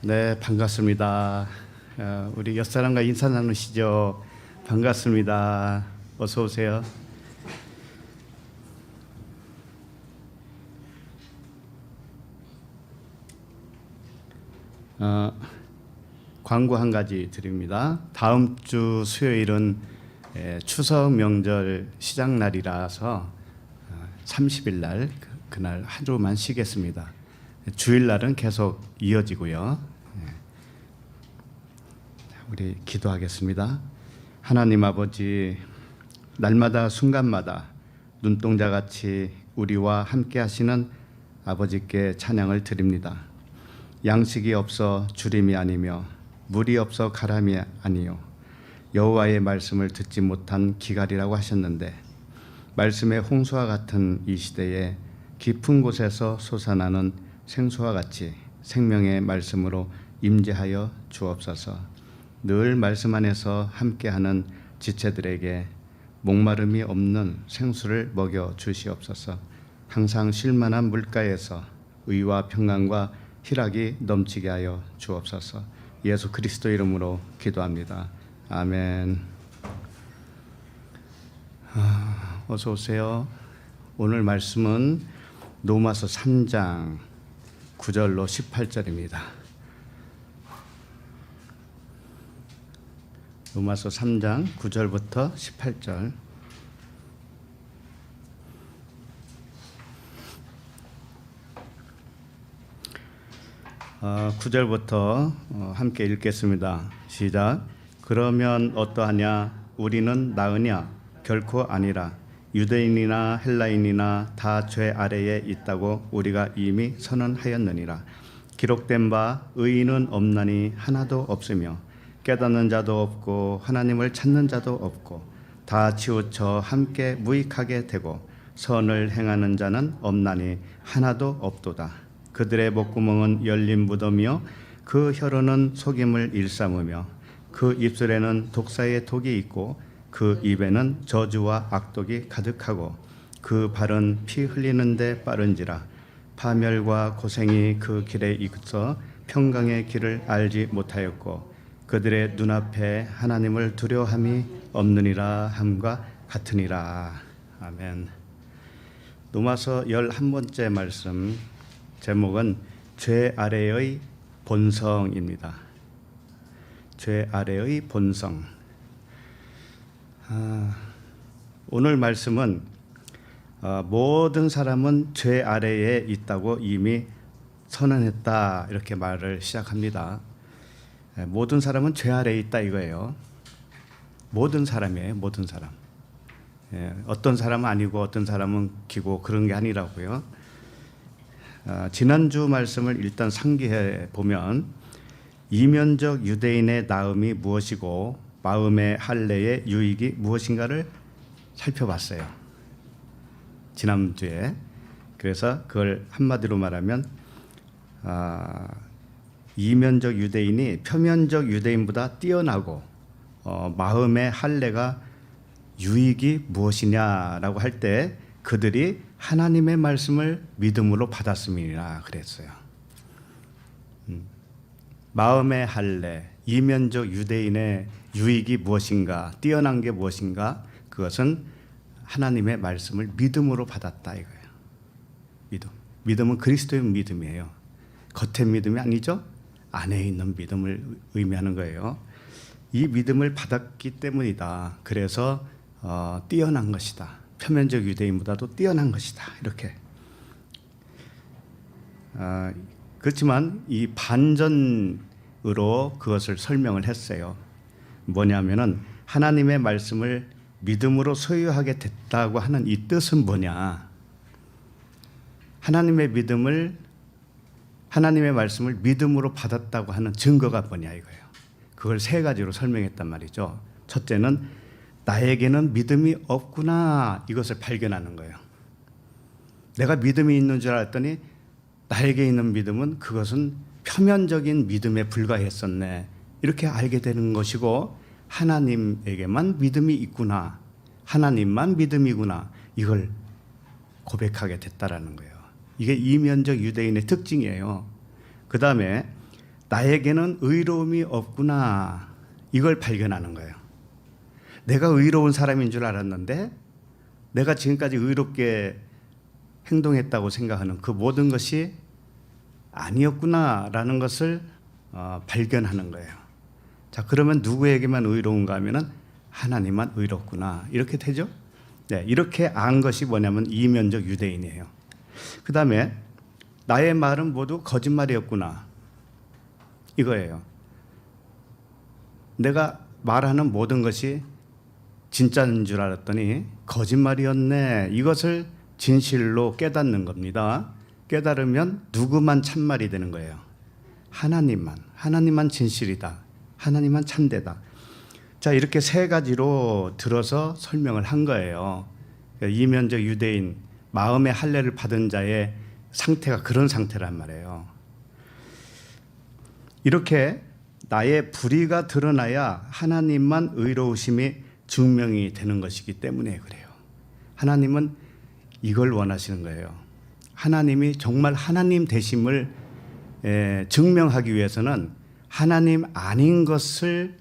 네, 반갑습니다. 우리 옆사람과 인사 나누시죠. 반갑습니다. 어서 오세요. 광고 한 가지 드립니다. 다음 주 수요일은 추석 명절 시작 날이라서 30일 날 그날 하루만 쉬겠습니다. 주일 날은 계속 이어지고요. 우리 기도하겠습니다. 하나님 아버지, 날마다 순간마다 눈동자같이 우리와 함께 하시는 아버지께 찬양을 드립니다. 양식이 없어 주림이 아니며 물이 없어 가람이 아니요 여호와의 말씀을 듣지 못한 기갈이라고 하셨는데, 말씀의 홍수와 같은 이 시대에 깊은 곳에서 솟아나는 생수와 같이 생명의 말씀으로 임재하여 주옵소서. 늘 말씀 안에서 함께하는 지체들에게 목마름이 없는 생수를 먹여 주시옵소서. 항상 쉴만한 물가에서 의와 평강과 희락이 넘치게 하여 주옵소서. 예수 그리스도 이름으로 기도합니다. 아멘. 어서 오세요. 오늘 말씀은 로마서 3장 9절로 18절입니다. 로마서 3장 9절부터 18절. 어, 9절부터 함께 읽겠습니다. 시작. 그러면 어떠하냐? 우리는 나으냐? 결코 아니라. 유대인이나 헬라인이나 다 죄 아래에 있다고 우리가 이미 선언하였느니라. 기록된 바 의인은 없나니 하나도 없으며 깨닫는 자도 없고 하나님을 찾는 자도 없고 다 치우쳐 함께 무익하게 되고 선을 행하는 자는 없나니 하나도 없도다. 그들의 목구멍은 열린 무덤이요 그 혀로는 속임을 일삼으며 그 입술에는 독사의 독이 있고 그 입에는 저주와 악독이 가득하고 그 발은 피 흘리는 데 빠른지라. 파멸과 고생이 그 길에 있어 평강의 길을 알지 못하였고 그들의 눈앞에 하나님을 두려워함이 없느니라 함과 같으니라. 아멘. 로마서 11번째 말씀 제목은 죄 아래의 본성입니다. 죄 아래의 본성. 오늘 말씀은 모든 사람은 죄 아래에 있다고 이미 선언했다, 이렇게 말을 시작합니다. 모든 사람은 죄 아래에 있다 이거예요. 모든 사람이에요. 모든 사람. 어떤 사람은 아니고 어떤 사람은 기고 그런 게 아니라고요. 지난주 말씀을 일단 상기해 보면 이면적 유대인의 나음이 무엇이고 마음의 할례의 유익이 무엇인가를 살펴봤어요. 지난주에. 그래서 그걸 한마디로 말하면 이면적 유대인이 표면적 유대인보다 뛰어나고 마음의 할례가 유익이 무엇이냐라고 할 때 그들이 하나님의 말씀을 믿음으로 받았음이라 그랬어요. 마음의 할례, 이면적 유대인의 유익이 무엇인가, 뛰어난 게 무엇인가, 그것은 하나님의 말씀을 믿음으로 받았다 이거예요. 믿음은 그리스도의 믿음이에요. 겉의 믿음이 아니죠. 안에 있는 믿음을 의미하는 거예요. 이 믿음을 받았기 때문이다. 그래서 뛰어난 것이다. 표면적 유대인보다도 뛰어난 것이다. 이렇게. 그렇지만 이 반전으로 그것을 설명을 했어요. 뭐냐면은 하나님의 말씀을 믿음으로 소유하게 됐다고 하는 이 뜻은 뭐냐? 하나님의 말씀을 믿음으로 받았다고 하는 증거가 뭐냐 이거예요. 그걸 세 가지로 설명했단 말이죠. 첫째는 나에게는 믿음이 없구나, 이것을 발견하는 거예요. 내가 믿음이 있는 줄 알았더니 나에게 있는 믿음은 그것은 표면적인 믿음에 불과했었네, 이렇게 알게 되는 것이고, 하나님에게만 믿음이 있구나, 하나님만 믿음이구나, 이걸 고백하게 됐다라는 거예요. 이게 이면적 유대인의 특징이에요. 그 다음에 나에게는 의로움이 없구나. 이걸 발견하는 거예요. 내가 의로운 사람인 줄 알았는데 내가 지금까지 의롭게 행동했다고 생각하는 그 모든 것이 아니었구나라는 것을 발견하는 거예요. 자, 그러면 누구에게만 의로운가 하면은 하나님만 의롭구나. 이렇게 되죠? 네, 이렇게 안 것이 뭐냐면 이면적 유대인이에요. 그 다음에 나의 말은 모두 거짓말이었구나. 이거예요. 내가 말하는 모든 것이 진짜인 줄 알았더니 거짓말이었네. 이것을 진실로 깨닫는 겁니다. 깨달으면 누구만 참말이 되는 거예요. 하나님만 진실이다. 하나님만 참되다. 자, 이렇게 세 가지로 들어서 설명을 한 거예요. 이면적 유대인, 마음의 할례를 받은 자의 상태가 그런 상태란 말이에요. 이렇게 나의 불의가 드러나야 하나님만 의로우심이 증명이 되는 것이기 때문에 그래요. 하나님은 이걸 원하시는 거예요. 하나님이 정말 하나님 되심을 증명하기 위해서는 하나님 아닌 것을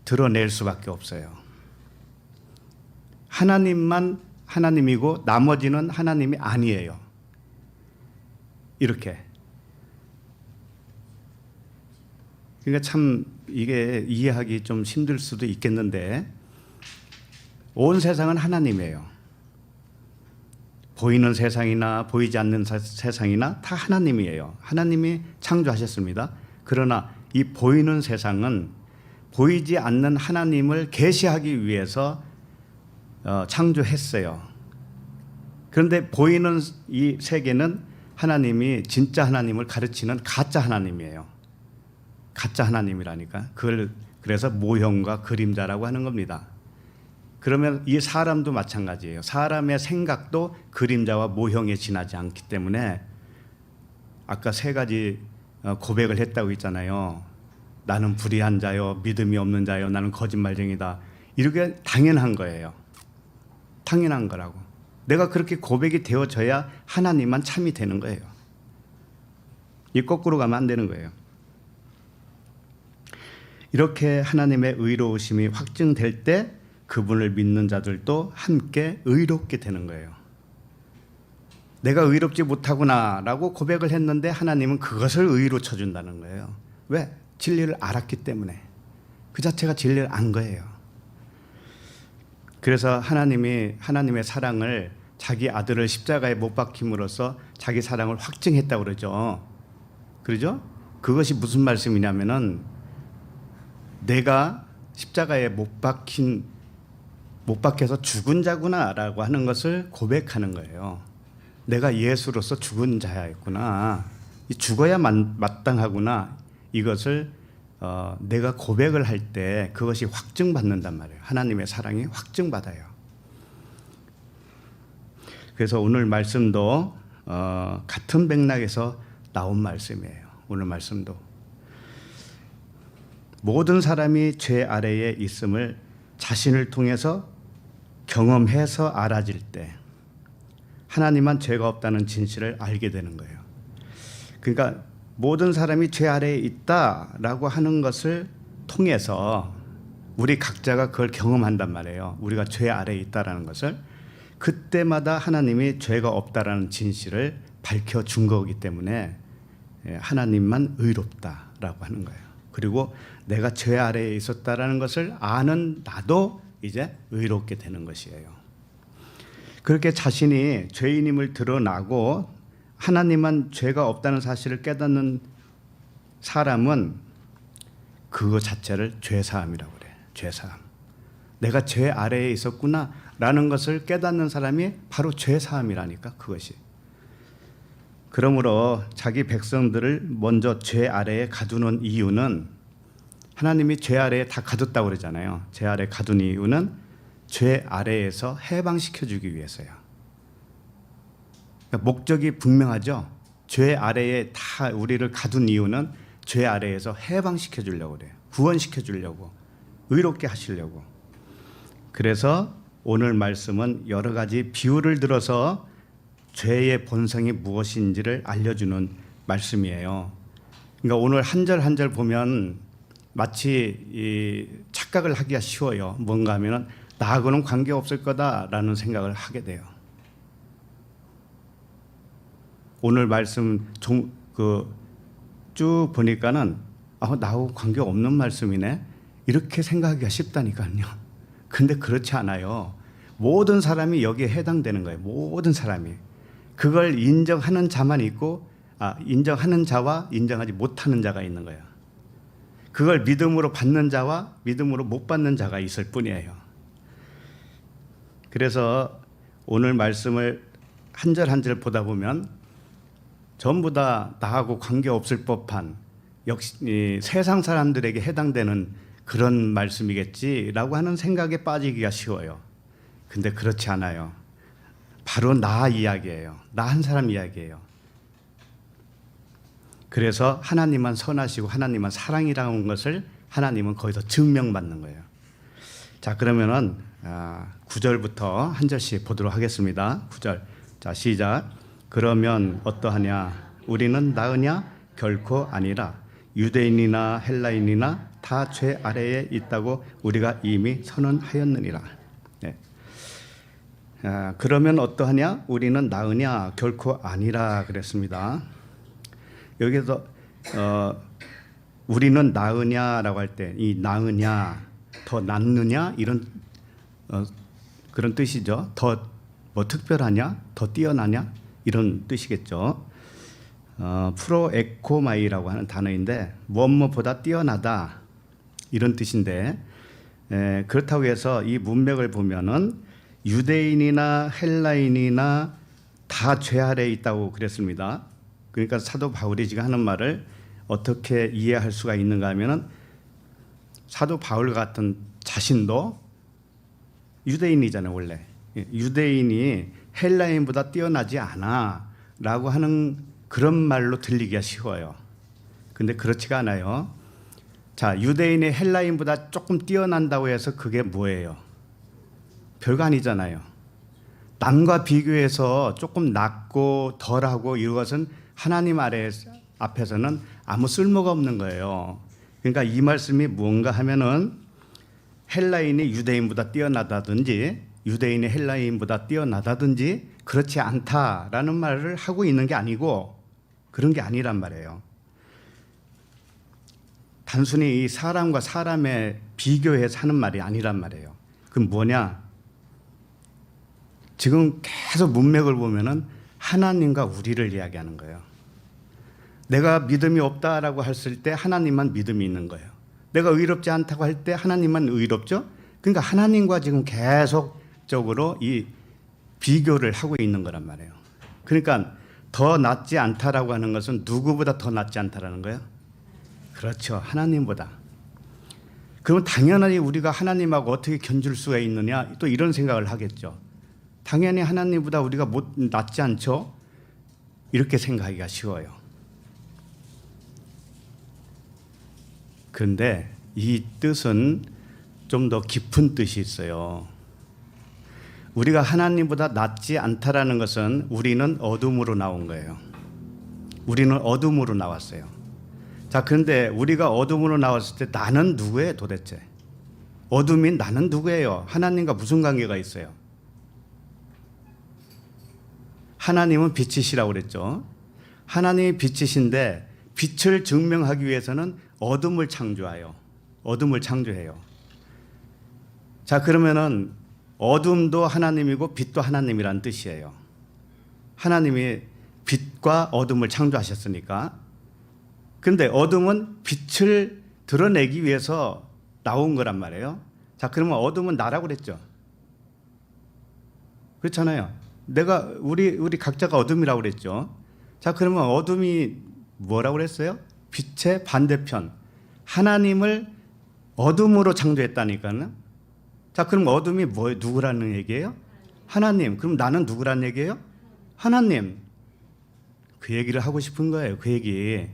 드러낼 수밖에 없어요. 하나님만 하나님이고 나머지는 하나님이 아니에요. 이렇게. 그러니까 참 이게 이해하기 좀 힘들 수도 있겠는데 온 세상은 하나님이에요. 보이는 세상이나 보이지 않는 세상이나 다 하나님이에요. 하나님이 창조하셨습니다. 그러나 이 보이는 세상은 보이지 않는 하나님을 계시하기 위해서 창조했어요. 그런데 보이는 이 세계는 하나님이 진짜 하나님을 가르치는 가짜 하나님이에요. 가짜 하나님이라니까. 그걸 그래서 모형과 그림자라고 하는 겁니다. 그러면 이 사람도 마찬가지예요. 사람의 생각도 그림자와 모형에 지나지 않기 때문에 아까 세 가지 고백을 했다고 했잖아요. 나는 불의한 자요, 믿음이 없는 자요, 나는 거짓말쟁이다. 이렇게 당연한 거예요. 당연한 거라고. 내가 그렇게 고백이 되어져야 하나님만 참이 되는 거예요. 이 거꾸로 가면 안 되는 거예요. 이렇게 하나님의 의로우심이 확증될 때 그분을 믿는 자들도 함께 의롭게 되는 거예요. 내가 의롭지 못하구나라고 고백을 했는데 하나님은 그것을 의로 쳐준다는 거예요. 왜? 진리를 알았기 때문에. 그 자체가 진리를 안 거예요. 그래서 하나님이 하나님의 사랑을 자기 아들을 십자가에 못 박힘으로써 자기 사랑을 확증했다고 그러죠. 그러죠? 그것이 무슨 말씀이냐면은 내가 십자가에 못 박혀서 죽은 자구나라고 하는 것을 고백하는 거예요. 내가 예수로서 죽은 자였구나. 죽어야 마땅하구나. 이것을 내가 고백을 할 때 그것이 확증받는단 말이에요. 하나님의 사랑이 확증받아요. 그래서 오늘 말씀도 같은 맥락에서 나온 말씀이에요. 오늘 말씀도 모든 사람이 죄 아래에 있음을 자신을 통해서 경험해서 알아질 때 하나님만 죄가 없다는 진실을 알게 되는 거예요. 그러니까 모든 사람이 죄 아래에 있다라고 하는 것을 통해서 우리 각자가 그걸 경험한단 말이에요. 우리가 죄 아래에 있다라는 것을 그때마다 하나님이 죄가 없다라는 진실을 밝혀준 거기 때문에 하나님만 의롭다라고 하는 거예요. 그리고 내가 죄 아래에 있었다라는 것을 아는 나도 이제 의롭게 되는 것이에요. 그렇게 자신이 죄인임을 드러나고 하나님만 죄가 없다는 사실을 깨닫는 사람은 그거 자체를 죄사함이라고 그래요. 죄사함. 내가 죄 아래에 있었구나라는 것을 깨닫는 사람이 바로 죄사함이라니까 그것이. 그러므로 자기 백성들을 먼저 죄 아래에 가두는 이유는 하나님이 죄 아래에 다 가뒀다고 그러잖아요. 죄 아래에 가둔 이유는 죄 아래에서 해방시켜 주기 위해서요. 그러니까 목적이 분명하죠. 죄 아래에 다 우리를 가둔 이유는 죄 아래에서 해방시켜 주려고 그래요. 구원시켜 주려고, 의롭게 하시려고. 그래서 오늘 말씀은 여러 가지 비유를 들어서 죄의 본성이 무엇인지를 알려주는 말씀이에요. 그러니까 오늘 한 절 한 절 보면 마치 이 착각을 하기가 쉬워요. 뭔가 하면은 나하고는 관계 없을 거다라는 생각을 하게 돼요. 오늘 말씀 쭉 보니까는 나하고 관계 없는 말씀이네 이렇게 생각하기가 쉽다니까요. 근데 그렇지 않아요. 모든 사람이 여기에 해당되는 거예요. 모든 사람이. 그걸 인정하는 자만 있고 인정하는 자와 인정하지 못하는 자가 있는 거예요. 그걸 믿음으로 받는 자와 믿음으로 못 받는 자가 있을 뿐이에요. 그래서 오늘 말씀을 한 절 한 절 보다 보면 전부 다 나하고 관계없을 법한 역시 세상 사람들에게 해당되는 그런 말씀이겠지라고 하는 생각에 빠지기가 쉬워요. 근데 그렇지 않아요. 바로 나 이야기예요. 나 한 사람 이야기예요. 그래서 하나님만 선하시고 하나님만 사랑이라는 것을 하나님은 거기서 증명받는 거예요. 자, 그러면은 9절부터 한 절씩 보도록 하겠습니다. 9절. 자, 시작. 그러면 어떠하냐? 우리는 나으냐? 결코 아니라. 유대인이나 헬라인이나 다 죄 아래에 있다고 우리가 이미 선언하였느니라. 네. 그러면 어떠하냐? 우리는 나으냐? 결코 아니라 그랬습니다. 여기서 우리는 나으냐라고 할 때 이 나으냐, 더 낫느냐 이런 그런 뜻이죠. 더 뭐 특별하냐, 더 뛰어나냐 이런 뜻이겠죠. 프로에코마이라고 하는 단어인데 무엇보다 뛰어나다 이런 뜻인데 그렇다고 해서 이 문맥을 보면은 유대인이나 헬라인이나 다 죄 아래에 있다고 그랬습니다. 그러니까 사도 바울이 지금 하는 말을 어떻게 이해할 수가 있는가 하면은 사도 바울 같은 자신도 유대인이잖아요. 원래 유대인이 헬라인보다 뛰어나지 않아라고 하는 그런 말로 들리기가 쉬워요. 근데 그렇지가 않아요. 자, 유대인이 헬라인보다 조금 뛰어난다고 해서 그게 뭐예요? 별거 아니잖아요. 남과 비교해서 조금 낮고 덜하고 이것은 하나님 앞에서는 아무 쓸모가 없는 거예요. 그러니까 이 말씀이 뭔가 하면은 헬라인이 유대인보다 뛰어나다든지 유대인이 헬라인보다 뛰어나다든지 그렇지 않다라는 말을 하고 있는 게 아니고 그런 게 아니란 말이에요. 단순히 이 사람과 사람의 비교해서 하는 말이 아니란 말이에요. 그럼 뭐냐? 지금 계속 문맥을 보면은 하나님과 우리를 이야기하는 거예요. 내가 믿음이 없다라고 했을 때 하나님만 믿음이 있는 거예요. 내가 의롭지 않다고 할 때 하나님만 의롭죠? 그러니까 하나님과 지금 계속적으로 이 비교를 하고 있는 거란 말이에요. 그러니까 더 낫지 않다라고 하는 것은 누구보다 더 낫지 않다라는 거예요? 그렇죠. 하나님보다. 그러면 당연히 우리가 하나님하고 어떻게 견줄 수가 있느냐 또 이런 생각을 하겠죠. 당연히 하나님보다 우리가 낫지 않죠? 이렇게 생각하기가 쉬워요. 그런데 이 뜻은 좀 더 깊은 뜻이 있어요. 우리가 하나님보다 낫지 않다라는 것은 우리는 어둠으로 나온 거예요. 우리는 어둠으로 나왔어요. 자, 그런데 우리가 어둠으로 나왔을 때 나는 누구예요 도대체? 어둠인 나는 누구예요? 하나님과 무슨 관계가 있어요? 하나님은 빛이시라고 그랬죠. 하나님이 빛이신데 빛을 증명하기 위해서는 어둠을 창조해요. 어둠을 창조해요. 자, 그러면은 어둠도 하나님이고 빛도 하나님이란 뜻이에요. 하나님이 빛과 어둠을 창조하셨으니까. 그런데 어둠은 빛을 드러내기 위해서 나온 거란 말이에요. 자, 그러면 어둠은 나라고 그랬죠. 그렇잖아요. 우리 각자가 어둠이라고 그랬죠. 자, 그러면 어둠이 뭐라고 그랬어요? 빛의 반대편. 하나님을 어둠으로 창조했다니까는. 자, 그럼 어둠이 누구라는 얘기예요? 하나님. 그럼 나는 누구라는 얘기예요? 하나님. 그 얘기를 하고 싶은 거예요. 그 얘기.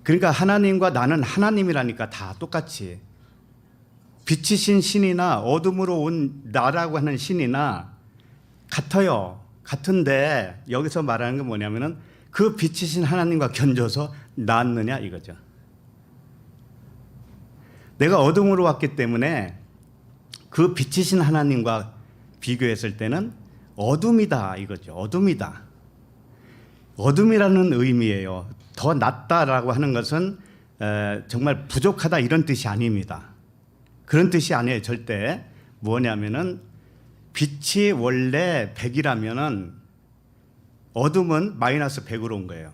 그러니까 하나님과 나는 하나님이라니까 다 똑같이. 빛이신 신이나 어둠으로 온 나라고 하는 신이나 같아요. 같은데 여기서 말하는 건 뭐냐면은 그 빛이신 하나님과 견줘서 낫느냐 이거죠. 내가 어둠으로 왔기 때문에 그 빛이신 하나님과 비교했을 때는 어둠이다 이거죠. 어둠이다. 어둠이라는 의미예요. 더 낫다라고 하는 것은 정말 부족하다 이런 뜻이 아닙니다. 그런 뜻이 아니에요. 절대. 뭐냐면은 빛이 원래 100이라면은 어둠은 마이너스 100으로 온 거예요.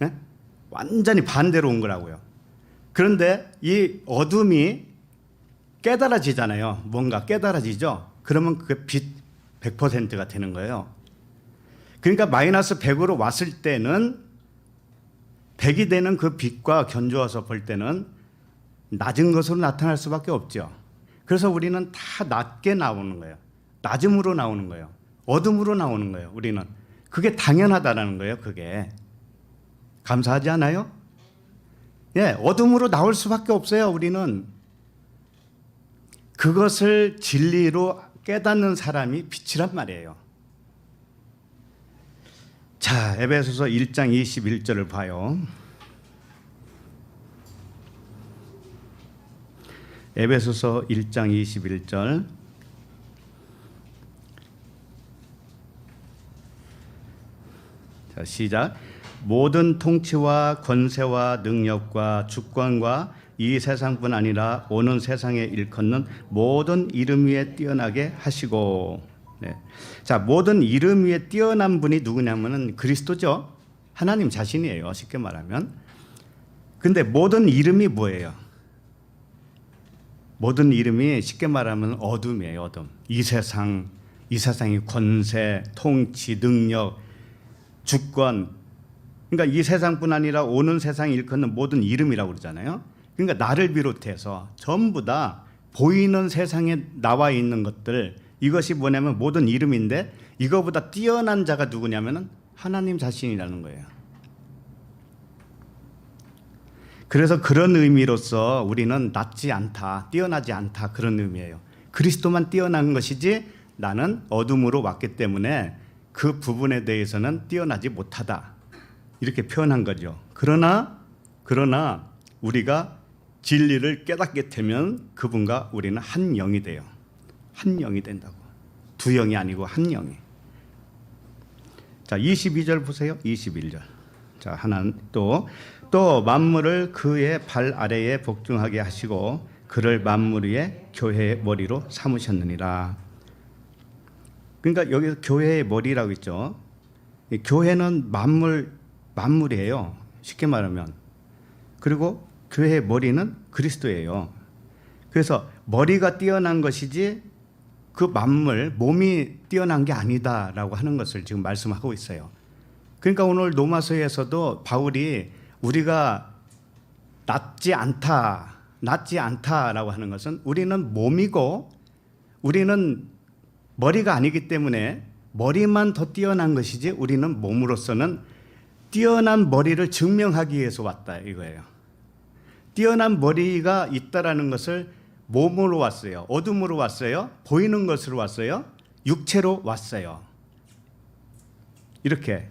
네? 완전히 반대로 온 거라고요. 그런데 이 어둠이 깨달아지잖아요. 뭔가 깨달아지죠. 그러면 그게 빛 100%가 되는 거예요. 그러니까 마이너스 100으로 왔을 때는 100이 되는 그 빛과 견주어서 볼 때는 낮은 것으로 나타날 수밖에 없죠. 그래서 우리는 다 낮게 나오는 거예요. 낮음으로 나오는 거예요. 어둠으로 나오는 거예요. 우리는 그게 당연하다라는 거예요. 그게 감사하지 않아요? 예, 어둠으로 나올 수밖에 없어요. 우리는 그것을 진리로 깨닫는 사람이 빛이란 말이에요. 자, 에베소서 1장 21절을 봐요. 에베소서 1장 21절. 자, 시작. 모든 통치와 권세와 능력과 주권과 이 세상뿐 아니라 오는 세상에 일컫는 모든 이름 위에 뛰어나게 하시고. 네. 자, 모든 이름 위에 뛰어난 분이 누구냐면은 그리스도죠. 하나님 자신이에요. 쉽게 말하면. 근데 모든 이름이 뭐예요? 모든 이름이 쉽게 말하면 어둠이에요. 어둠. 이 세상의 권세, 통치, 능력, 주권. 그러니까 이 세상뿐 아니라 오는 세상에 일컫는 모든 이름이라고 그러잖아요. 그러니까 나를 비롯해서 전부 다 보이는 세상에 나와 있는 것들, 이것이 뭐냐면 모든 이름인데 이거보다 뛰어난 자가 누구냐면 하나님 자신이라는 거예요. 그래서 그런 의미로서 우리는 낮지 않다, 뛰어나지 않다 그런 의미예요. 그리스도만 뛰어난 것이지 나는 어둠으로 왔기 때문에 그 부분에 대해서는 뛰어나지 못하다 이렇게 표현한 거죠. 그러나 우리가 진리를 깨닫게 되면 그분과 우리는 한 영이 돼요. 한 영이 된다고. 두 영이 아니고 한 영이. 자, 22절 보세요. 21절. 자, 하나는 또 만물을 그의 발 아래에 복종하게 하시고 그를 만물 위에 교회의 머리로 삼으셨느니라. 그러니까 여기서 교회의 머리라고 있죠. 교회는 만물이에요. 쉽게 말하면. 그리고 교회의 머리는 그리스도예요. 그래서 머리가 뛰어난 것이지 그 만물, 몸이 뛰어난 게 아니다라고 하는 것을 지금 말씀하고 있어요. 그러니까 오늘 로마서에서도 바울이 우리가 낮지 않다라고 하는 것은 우리는 몸이고 우리는 머리가 아니기 때문에 머리만 더 뛰어난 것이지 우리는 몸으로서는 뛰어난 머리를 증명하기 위해서 왔다 이거예요. 뛰어난 머리가 있다라는 것을 몸으로 왔어요. 어둠으로 왔어요. 보이는 것으로 왔어요. 육체로 왔어요. 이렇게.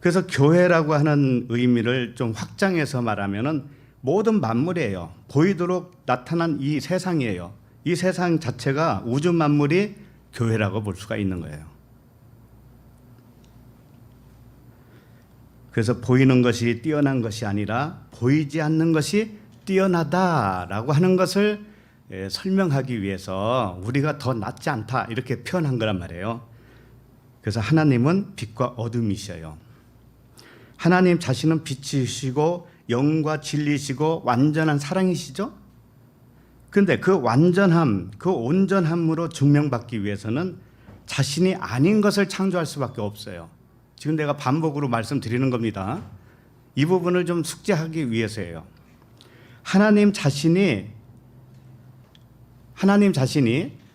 그래서 교회라고 하는 의미를 좀 확장해서 말하면은 모든 만물이에요. 보이도록 나타난 이 세상이에요. 이 세상 자체가 우주 만물이 교회라고 볼 수가 있는 거예요. 그래서 보이는 것이 뛰어난 것이 아니라 보이지 않는 것이 뛰어나다라고 하는 것을 설명하기 위해서 우리가 더 낫지 않다 이렇게 표현한 거란 말이에요. 그래서 하나님은 빛과 어둠이셔요. 하나님 자신은 빛이시고 영과 진리시고 완전한 사랑이시죠. 그런데 그 완전함, 그 온전함으로 증명받기 위해서는 자신이 아닌 것을 창조할 수밖에 없어요. 지금 내가 반복으로 말씀드리는 겁니다. 이 부분을 좀 숙지하기 위해서예요. 하나님 자신이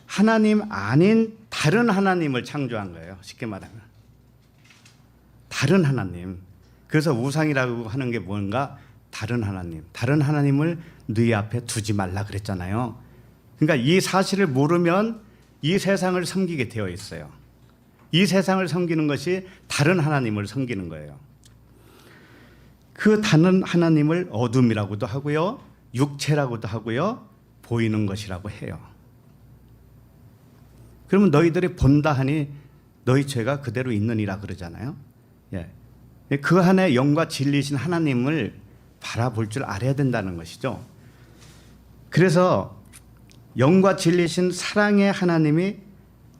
하나님 아닌 다른 하나님을 창조한 거예요. 쉽게 말하면. 다른 하나님. 그래서 우상이라고 하는 게 뭔가 다른 하나님. 다른 하나님을 네 앞에 두지 말라 그랬잖아요. 그러니까 이 사실을 모르면 이 세상을 섬기게 되어 있어요. 이 세상을 섬기는 것이 다른 하나님을 섬기는 거예요. 그 다른 하나님을 어둠이라고도 하고요, 육체라고도 하고요, 보이는 것이라고 해요. 그러면 너희들이 본다 하니 너희 죄가 그대로 있느니라 그러잖아요. 예. 그 안에 영과 진리이신 하나님을 바라볼 줄 알아야 된다는 것이죠. 그래서 영과 진리이신 사랑의 하나님이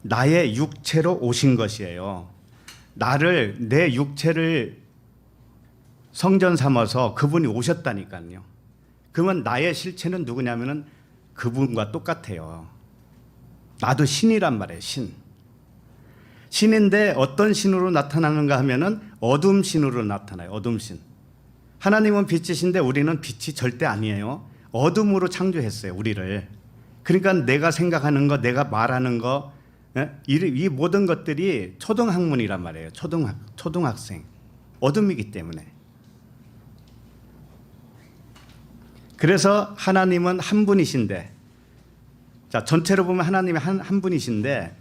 나의 육체로 오신 것이에요. 나를, 내 육체를 성전 삼아서 그분이 오셨다니까요. 그러면 나의 실체는 누구냐면은 그분과 똑같아요. 나도 신이란 말이에요. 신인데 어떤 신으로 나타나는가 하면은 어둠 신으로 나타나요. 어둠 신. 하나님은 빛이신데 우리는 빛이 절대 아니에요. 어둠으로 창조했어요, 우리를. 그러니까 내가 생각하는 거, 내가 말하는 거, 이 모든 것들이 초등학문이란 말이에요. 초등학생. 어둠이기 때문에. 그래서 하나님은 한 분이신데, 자, 전체로 보면 하나님이 한 분이신데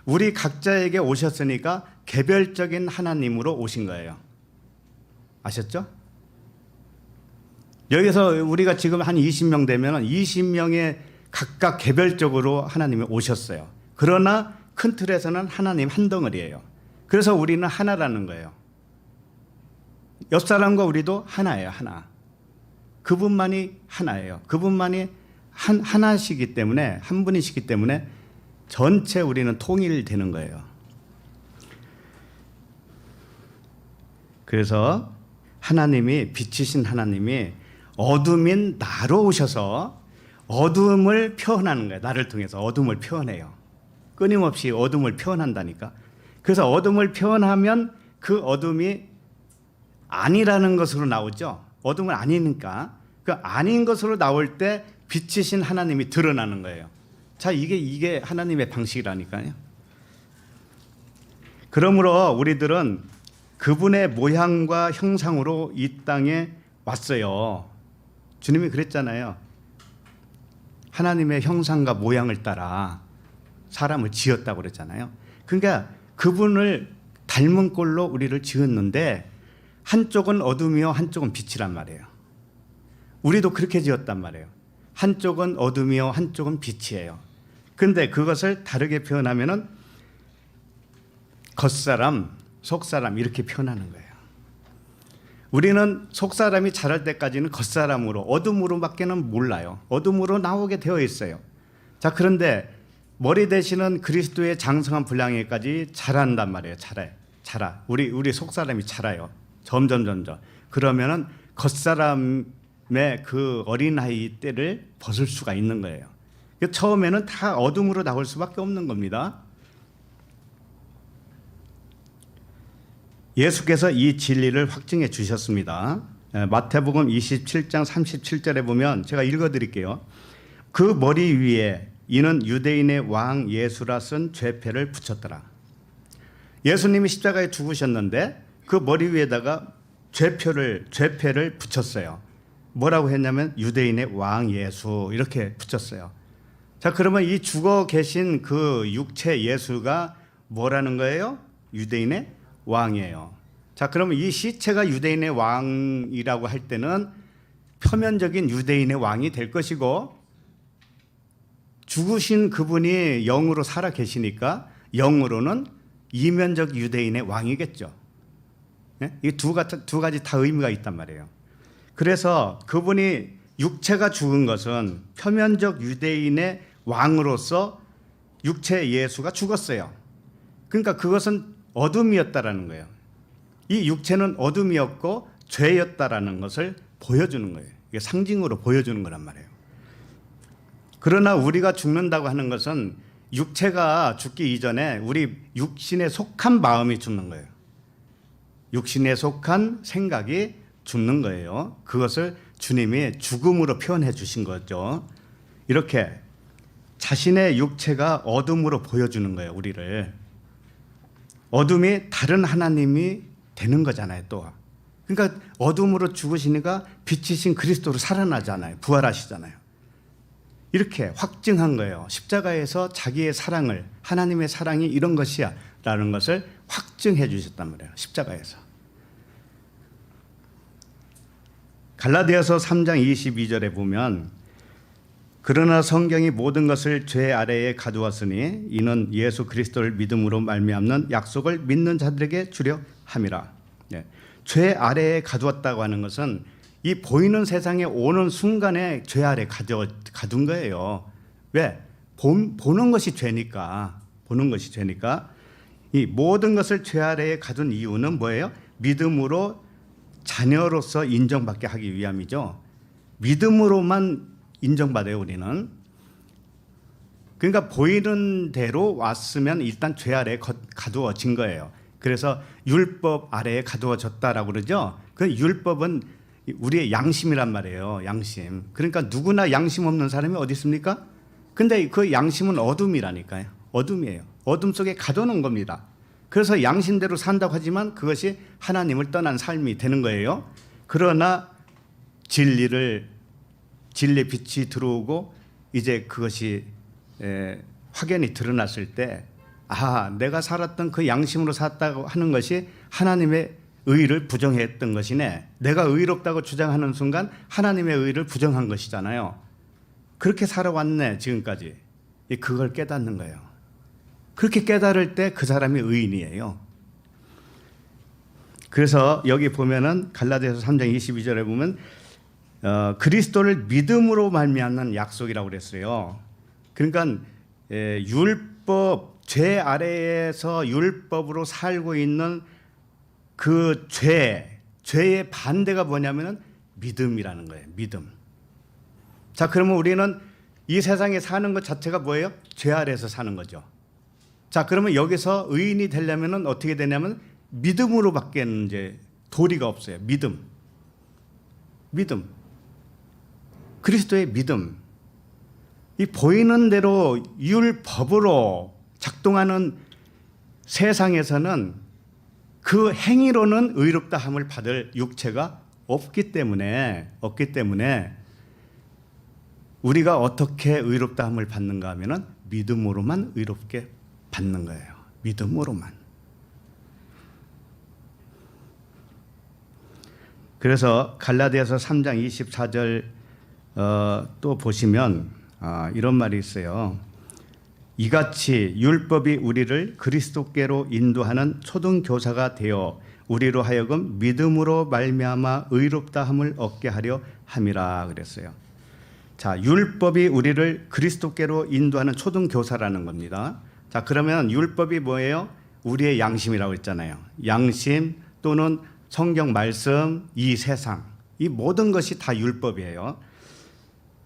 우리 각자에게 오셨으니까 개별적인 하나님으로 오신 거예요. 아셨죠? 여기서 우리가 지금 한 20명 되면 20명의 각각 개별적으로 하나님이 오셨어요. 그러나 큰 틀에서는 하나님 한 덩어리예요. 그래서 우리는 하나라는 거예요. 옆 사람과 우리도 하나예요. 하나. 그분만이 하나예요. 그분만이 하나시기 때문에, 한 분이시기 때문에 전체 우리는 통일되는 거예요. 그래서 하나님이, 빛이신 하나님이 어둠인 나로 오셔서 어둠을 표현하는 거예요. 나를 통해서 어둠을 표현해요. 끊임없이 어둠을 표현한다니까. 그래서 어둠을 표현하면 그 어둠이 아니라는 것으로 나오죠. 어둠은 아니니까. 그 아닌 것으로 나올 때 빛이신 하나님이 드러나는 거예요. 자, 이게 하나님의 방식이라니까요. 그러므로 우리들은 그분의 모양과 형상으로 이 땅에 왔어요. 주님이 그랬잖아요. 하나님의 형상과 모양을 따라 사람을 지었다고 그랬잖아요. 그러니까 그분을 닮은 꼴로 우리를 지었는데 한쪽은 어둠이요, 한쪽은 빛이란 말이에요. 우리도 그렇게 지었단 말이에요. 한쪽은 어둠이요, 한쪽은 빛이에요. 근데 그것을 다르게 표현하면은 겉사람, 속사람 이렇게 표현하는 거예요. 우리는 속사람이 자랄 때까지는 겉사람으로, 어둠으로밖에는 몰라요. 어둠으로 나오게 되어 있어요. 자, 그런데 머리 되시는 그리스도의 장성한 분량에까지 자란단 말이에요. 자라. 우리 속사람이 자라요. 점점. 그러면은 겉사람의 그 어린아이 때를 벗을 수가 있는 거예요. 처음에는 다 어둠으로 나올 수밖에 없는 겁니다. 예수께서 이 진리를 확증해 주셨습니다. 마태복음 27장 37절에 보면 제가 읽어드릴게요. 그 머리 위에 이는 유대인의 왕 예수라 쓴 죄패를 붙였더라. 예수님이 십자가에 죽으셨는데 그 머리 위에다가 죄패를 붙였어요. 뭐라고 했냐면 유대인의 왕 예수 이렇게 붙였어요. 자, 그러면 이 죽어 계신 그 육체 예수가 뭐라는 거예요? 유대인의 왕이에요. 자, 그러면 이 시체가 유대인의 왕이라고 할 때는 표면적인 유대인의 왕이 될 것이고, 죽으신 그분이 영으로 살아 계시니까 영으로는 이면적 유대인의 왕이겠죠. 네? 이 두 가지 다 의미가 있단 말이에요. 그래서 그분이 육체가 죽은 것은 표면적 유대인의 왕으로서 육체 예수가 죽었어요. 그러니까 그것은 어둠이었다라는 거예요. 이 육체는 어둠이었고 죄였다라는 것을 보여주는 거예요. 이게 상징으로 보여주는 거란 말이에요. 그러나 우리가 죽는다고 하는 것은 육체가 죽기 이전에 우리 육신에 속한 마음이 죽는 거예요. 육신에 속한 생각이 죽는 거예요. 그것을 주님이 죽음으로 표현해 주신 거죠. 이렇게 자신의 육체가 어둠으로 보여주는 거예요. 우리를. 어둠이 다른 하나님이 되는 거잖아요. 또. 그러니까 어둠으로 죽으시니까 빛이신 그리스도로 살아나잖아요. 부활하시잖아요. 이렇게 확증한 거예요. 십자가에서 자기의 사랑을, 하나님의 사랑이 이런 것이야 라는 것을 확증해 주셨단 말이에요. 십자가에서. 갈라디아서 3장 22절에 보면 그러나 성경이 모든 것을 죄 아래에 가두었으니 이는 예수 그리스도를 믿음으로 말미암는 약속을 믿는 자들에게 주려 함이라. 네. 죄 아래에 가두었다고 하는 것은 이 보이는 세상에 오는 순간에 죄 아래 가둔 거예요. 왜? 보는 것이 죄니까. 보는 것이 죄니까. 이 모든 것을 죄 아래에 가둔 이유는 뭐예요? 믿음으로 자녀로서 인정받게 하기 위함이죠. 믿음으로만 인정받아요, 우리는. 그러니까 보이는 대로 왔으면 일단 죄 아래에 가두어진 거예요. 그래서 율법 아래에 가두어졌다라고 그러죠. 그 율법은 우리의 양심이란 말이에요. 양심. 그러니까 누구나 양심 없는 사람이 어디 있습니까? 근데 그 양심은 어둠이라니까요. 어둠이에요. 어둠 속에 가둬놓은 겁니다. 그래서 양심대로 산다고 하지만 그것이 하나님을 떠난 삶이 되는 거예요. 그러나 진리의 빛이 들어오고 이제 그것이 확연히 드러났을 때 내가 살았던 그 양심으로 살았다고 하는 것이 하나님의 의를 부정했던 것이네. 내가 의롭다고 주장하는 순간 하나님의 의를 부정한 것이잖아요. 그렇게 살아왔네 지금까지. 그걸 깨닫는 거예요. 그렇게 깨달을 때 그 사람이 의인이에요. 그래서 여기 보면은 갈라디아서 3장 22절에 보면 그리스도를 믿음으로 말미암는 약속이라고 그랬어요. 그러니까 율법, 죄 아래에서 율법으로 살고 있는 그 죄의 반대가 뭐냐면은 믿음이라는 거예요. 믿음. 자, 그러면 우리는 이 세상에 사는 것 자체가 뭐예요? 죄 아래에서 사는 거죠. 자, 그러면 여기서 의인이 되려면은 어떻게 되냐면 믿음으로밖에 이제 도리가 없어요. 믿음. 그리스도의 믿음. 이 보이는 대로 율법으로 작동하는 세상에서는 그 행위로는 의롭다함을 받을 육체가 없기 때문에 우리가 어떻게 의롭다함을 받는가 하면은 믿음으로만 의롭게 받는 거예요. 믿음으로만. 그래서 갈라디아서 3장 24절 또 보시면 이런 말이 있어요. 이같이 율법이 우리를 그리스도께로 인도하는 초등교사가 되어 우리로 하여금 믿음으로 말미암아 의롭다함을 얻게 하려 함이라 그랬어요. 자, 율법이 우리를 그리스도께로 인도하는 초등교사라는 겁니다. 자, 그러면 율법이 뭐예요? 우리의 양심이라고 했잖아요. 양심 또는 성경 말씀, 이 세상, 이 모든 것이 다 율법이에요.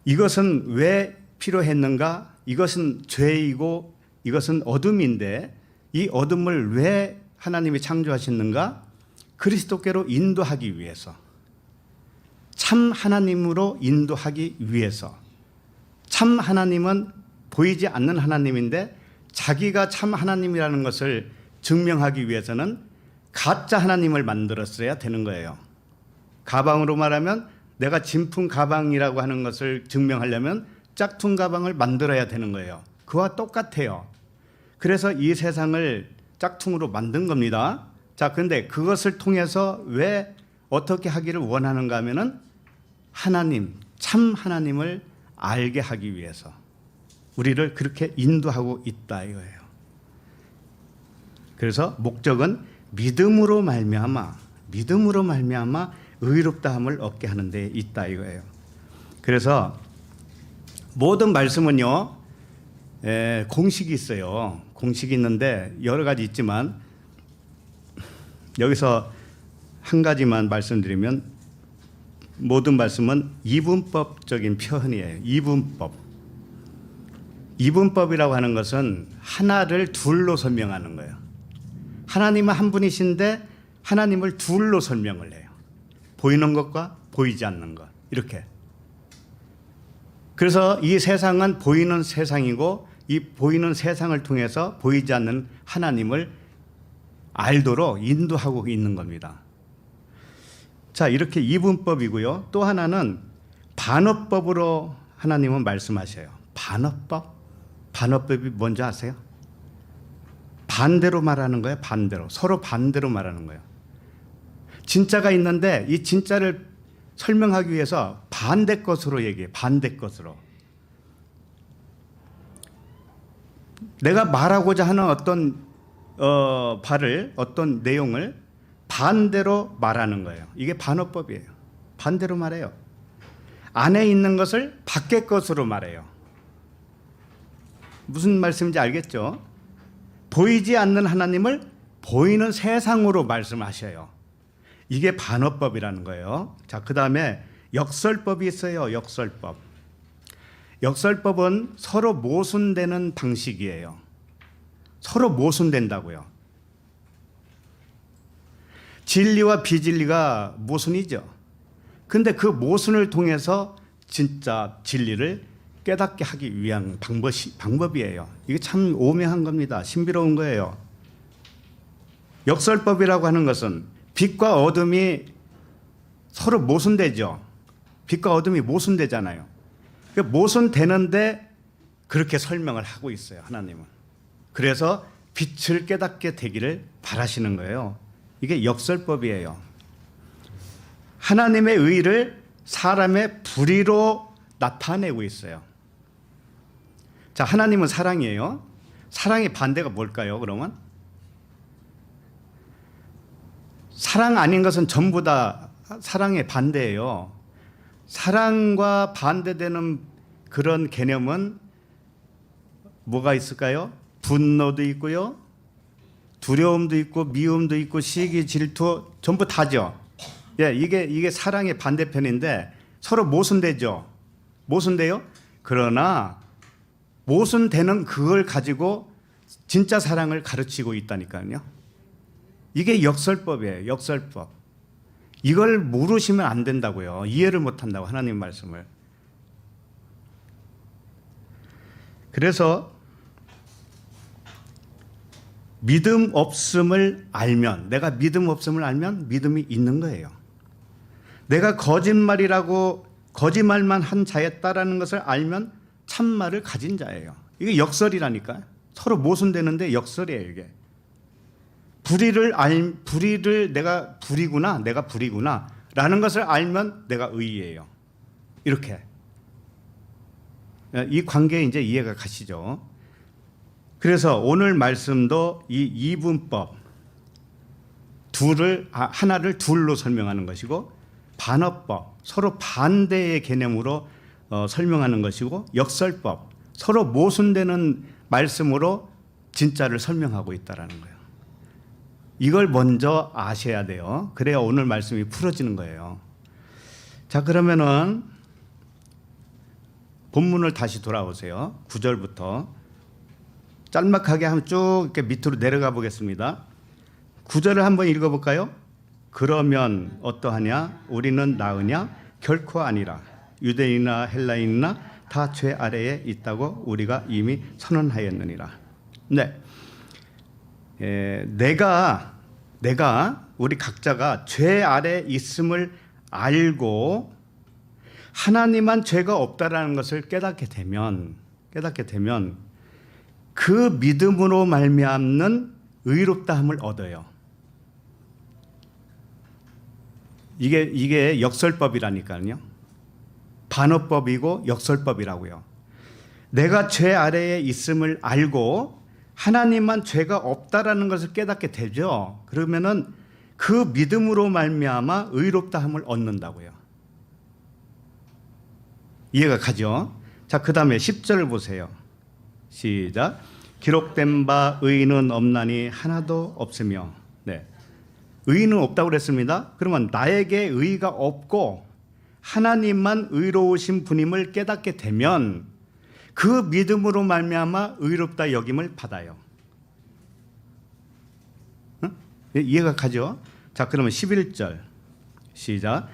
이것은 왜 필요했는가? 이것은 죄이고 이것은 어둠인데 이 어둠을 왜 하나님이 창조하셨는가? 그리스도께로 인도하기 위해서. 참 하나님으로 인도하기 위해서. 참 하나님은 보이지 않는 하나님인데 자기가 참 하나님이라는 것을 증명하기 위해서는 가짜 하나님을 만들었어야 되는 거예요. 가방으로 말하면 내가 진품 가방이라고 하는 것을 증명하려면 짝퉁 가방을 만들어야 되는 거예요. 그와 똑같아요. 그래서 이 세상을 짝퉁으로 만든 겁니다. 자, 그런데 그것을 통해서 왜 어떻게 하기를 원하는가 하면은 하나님, 참 하나님을 알게 하기 위해서 우리를 그렇게 인도하고 있다 이거예요. 그래서 목적은 믿음으로 말미암아 의롭다함을 얻게 하는 데 있다 이거예요. 그래서 모든 말씀은요, 공식이 있어요. 공식이 있는데 여러 가지 있지만 여기서 한 가지만 말씀드리면 모든 말씀은 이분법적인 표현이에요. 이분법이라고 하는 것은 하나를 둘로 설명하는 거예요. 하나님은 한 분이신데 하나님을 둘로 설명을 해요. 보이는 것과 보이지 않는 것 이렇게. 그래서 이 세상은 보이는 세상이고 이 보이는 세상을 통해서 보이지 않는 하나님을 알도록 인도하고 있는 겁니다. 자, 이렇게 이분법이고요. 또 하나는 반어법으로 하나님은 말씀하셔요. 반어법이 뭔지 아세요? 반대로 말하는 거예요. 반대로. 서로 반대로 말하는 거예요. 진짜가 있는데 이 진짜를 설명하기 위해서 반대 것으로 얘기해. 반대 것으로. 내가 말하고자 하는 어떤 바를, 어떤 내용을 반대로 말하는 거예요. 이게 반어법이에요. 반대로 말해요. 안에 있는 것을 밖의 것으로 말해요. 무슨 말씀인지 알겠죠? 보이지 않는 하나님을 보이는 세상으로 말씀하셔요. 이게 반어법이라는 거예요. 자, 그 다음에 역설법이 있어요. 역설법. 역설법은 서로 모순되는 방식이에요. 서로 모순된다고요. 진리와 비진리가 모순이죠. 근데 그 모순을 통해서 진짜 진리를 깨닫게 하기 위한 방법이에요. 이게 참 오묘한 겁니다. 신비로운 거예요. 역설법이라고 하는 것은 빛과 어둠이 서로 모순되죠. 빛과 어둠이 모순되잖아요. 모순되는데 그렇게 설명을 하고 있어요. 하나님은. 그래서 빛을 깨닫게 되기를 바라시는 거예요. 이게 역설법이에요. 하나님의 의를 사람의 불의로 나타내고 있어요. 자, 하나님은 사랑이에요. 사랑의 반대가 뭘까요, 그러면? 사랑 아닌 것은 전부 다 사랑의 반대예요. 사랑과 반대되는 그런 개념은 뭐가 있을까요? 분노도 있고요. 두려움도 있고 미움도 있고 시기, 질투 전부 다죠. 예, 이게 사랑의 반대편인데 서로 모순되죠. 모순돼요. 그러나 모순되는 그걸 가지고 진짜 사랑을 가르치고 있다니까요. 이게 역설법이에요. 역설법. 이걸 모르시면 안 된다고요. 이해를 못 한다고, 하나님 말씀을. 그래서 믿음 없음을 알면, 내가 믿음 없음을 알면 믿음이 있는 거예요. 내가 거짓말이라고 거짓말만 한 자였다라는 것을 알면 참말을 가진 자예요. 이게 역설이라니까요. 서로 모순되는데 역설이에요, 이게. 불의를 내가 불이구나 라는 것을 알면 내가 의예요. 이렇게. 이 관계에 이제 이해가 가시죠. 그래서 오늘 말씀도 이 이분법 하나를 둘로 설명하는 것이고, 반어법 서로 반대의 개념으로 설명하는 것이고, 역설법 서로 모순되는 말씀으로 진짜를 설명하고 있다라는 거예요. 이걸 먼저 아셔야 돼요. 그래야 오늘 말씀이 풀어지는 거예요. 자, 그러면은 본문을 다시 돌아오세요. 9절부터 짤막하게 한번 쭉 이렇게 밑으로 내려가 보겠습니다. 9절을 한번 읽어볼까요? 그러면 어떠하냐? 우리는 나으냐? 결코 아니라. 유대인이나 헬라인이나 다 죄 아래에 있다고 우리가 이미 선언하였느니라. 네. 내가 우리 각자가 죄 아래 있음을 알고 하나님만 죄가 없다라는 것을 깨닫게 되면 그 믿음으로 말미암는 의롭다함을 얻어요. 이게 역설법이라니까요. 반어법이고 역설법이라고요. 내가 죄 아래에 있음을 알고 하나님만 죄가 없다라는 것을 깨닫게 되죠. 그러면은 그 믿음으로 말미암아 의롭다함을 얻는다고요. 이해가 가죠? 자, 그 다음에 10절을 보세요. 시작. 기록된 바 의인은 없나니 하나도 없으며. 네. 의인은 없다고 그랬습니다. 그러면 나에게 의의가 없고 하나님만 의로우신 분임을 깨닫게 되면 그 믿음으로 말미암아 의롭다 여김을 받아요. 응? 이해가 가죠? 자, 그러면 11절 시작.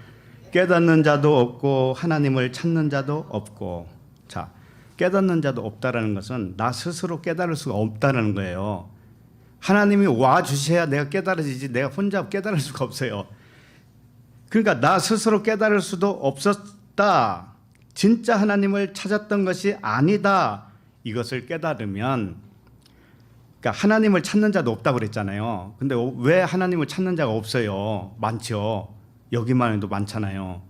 깨닫는 자도 없고 하나님을 찾는 자도 없고. 자, 깨닫는 자도 없다라는 것은 나 스스로 깨달을 수가 없다는 거예요. 하나님이 와 주셔야 내가 깨달아지지 내가 혼자 깨달을 수가 없어요. 그러니까 나 스스로 깨달을 수도 없었다. 진짜 하나님을 찾았던 것이 아니다. 이것을 깨달으면, 그러니까 하나님을 찾는 자도 없다고 그랬잖아요. 근데 왜 하나님을 찾는 자가 없어요? 많죠. 여기만 해도 많잖아요.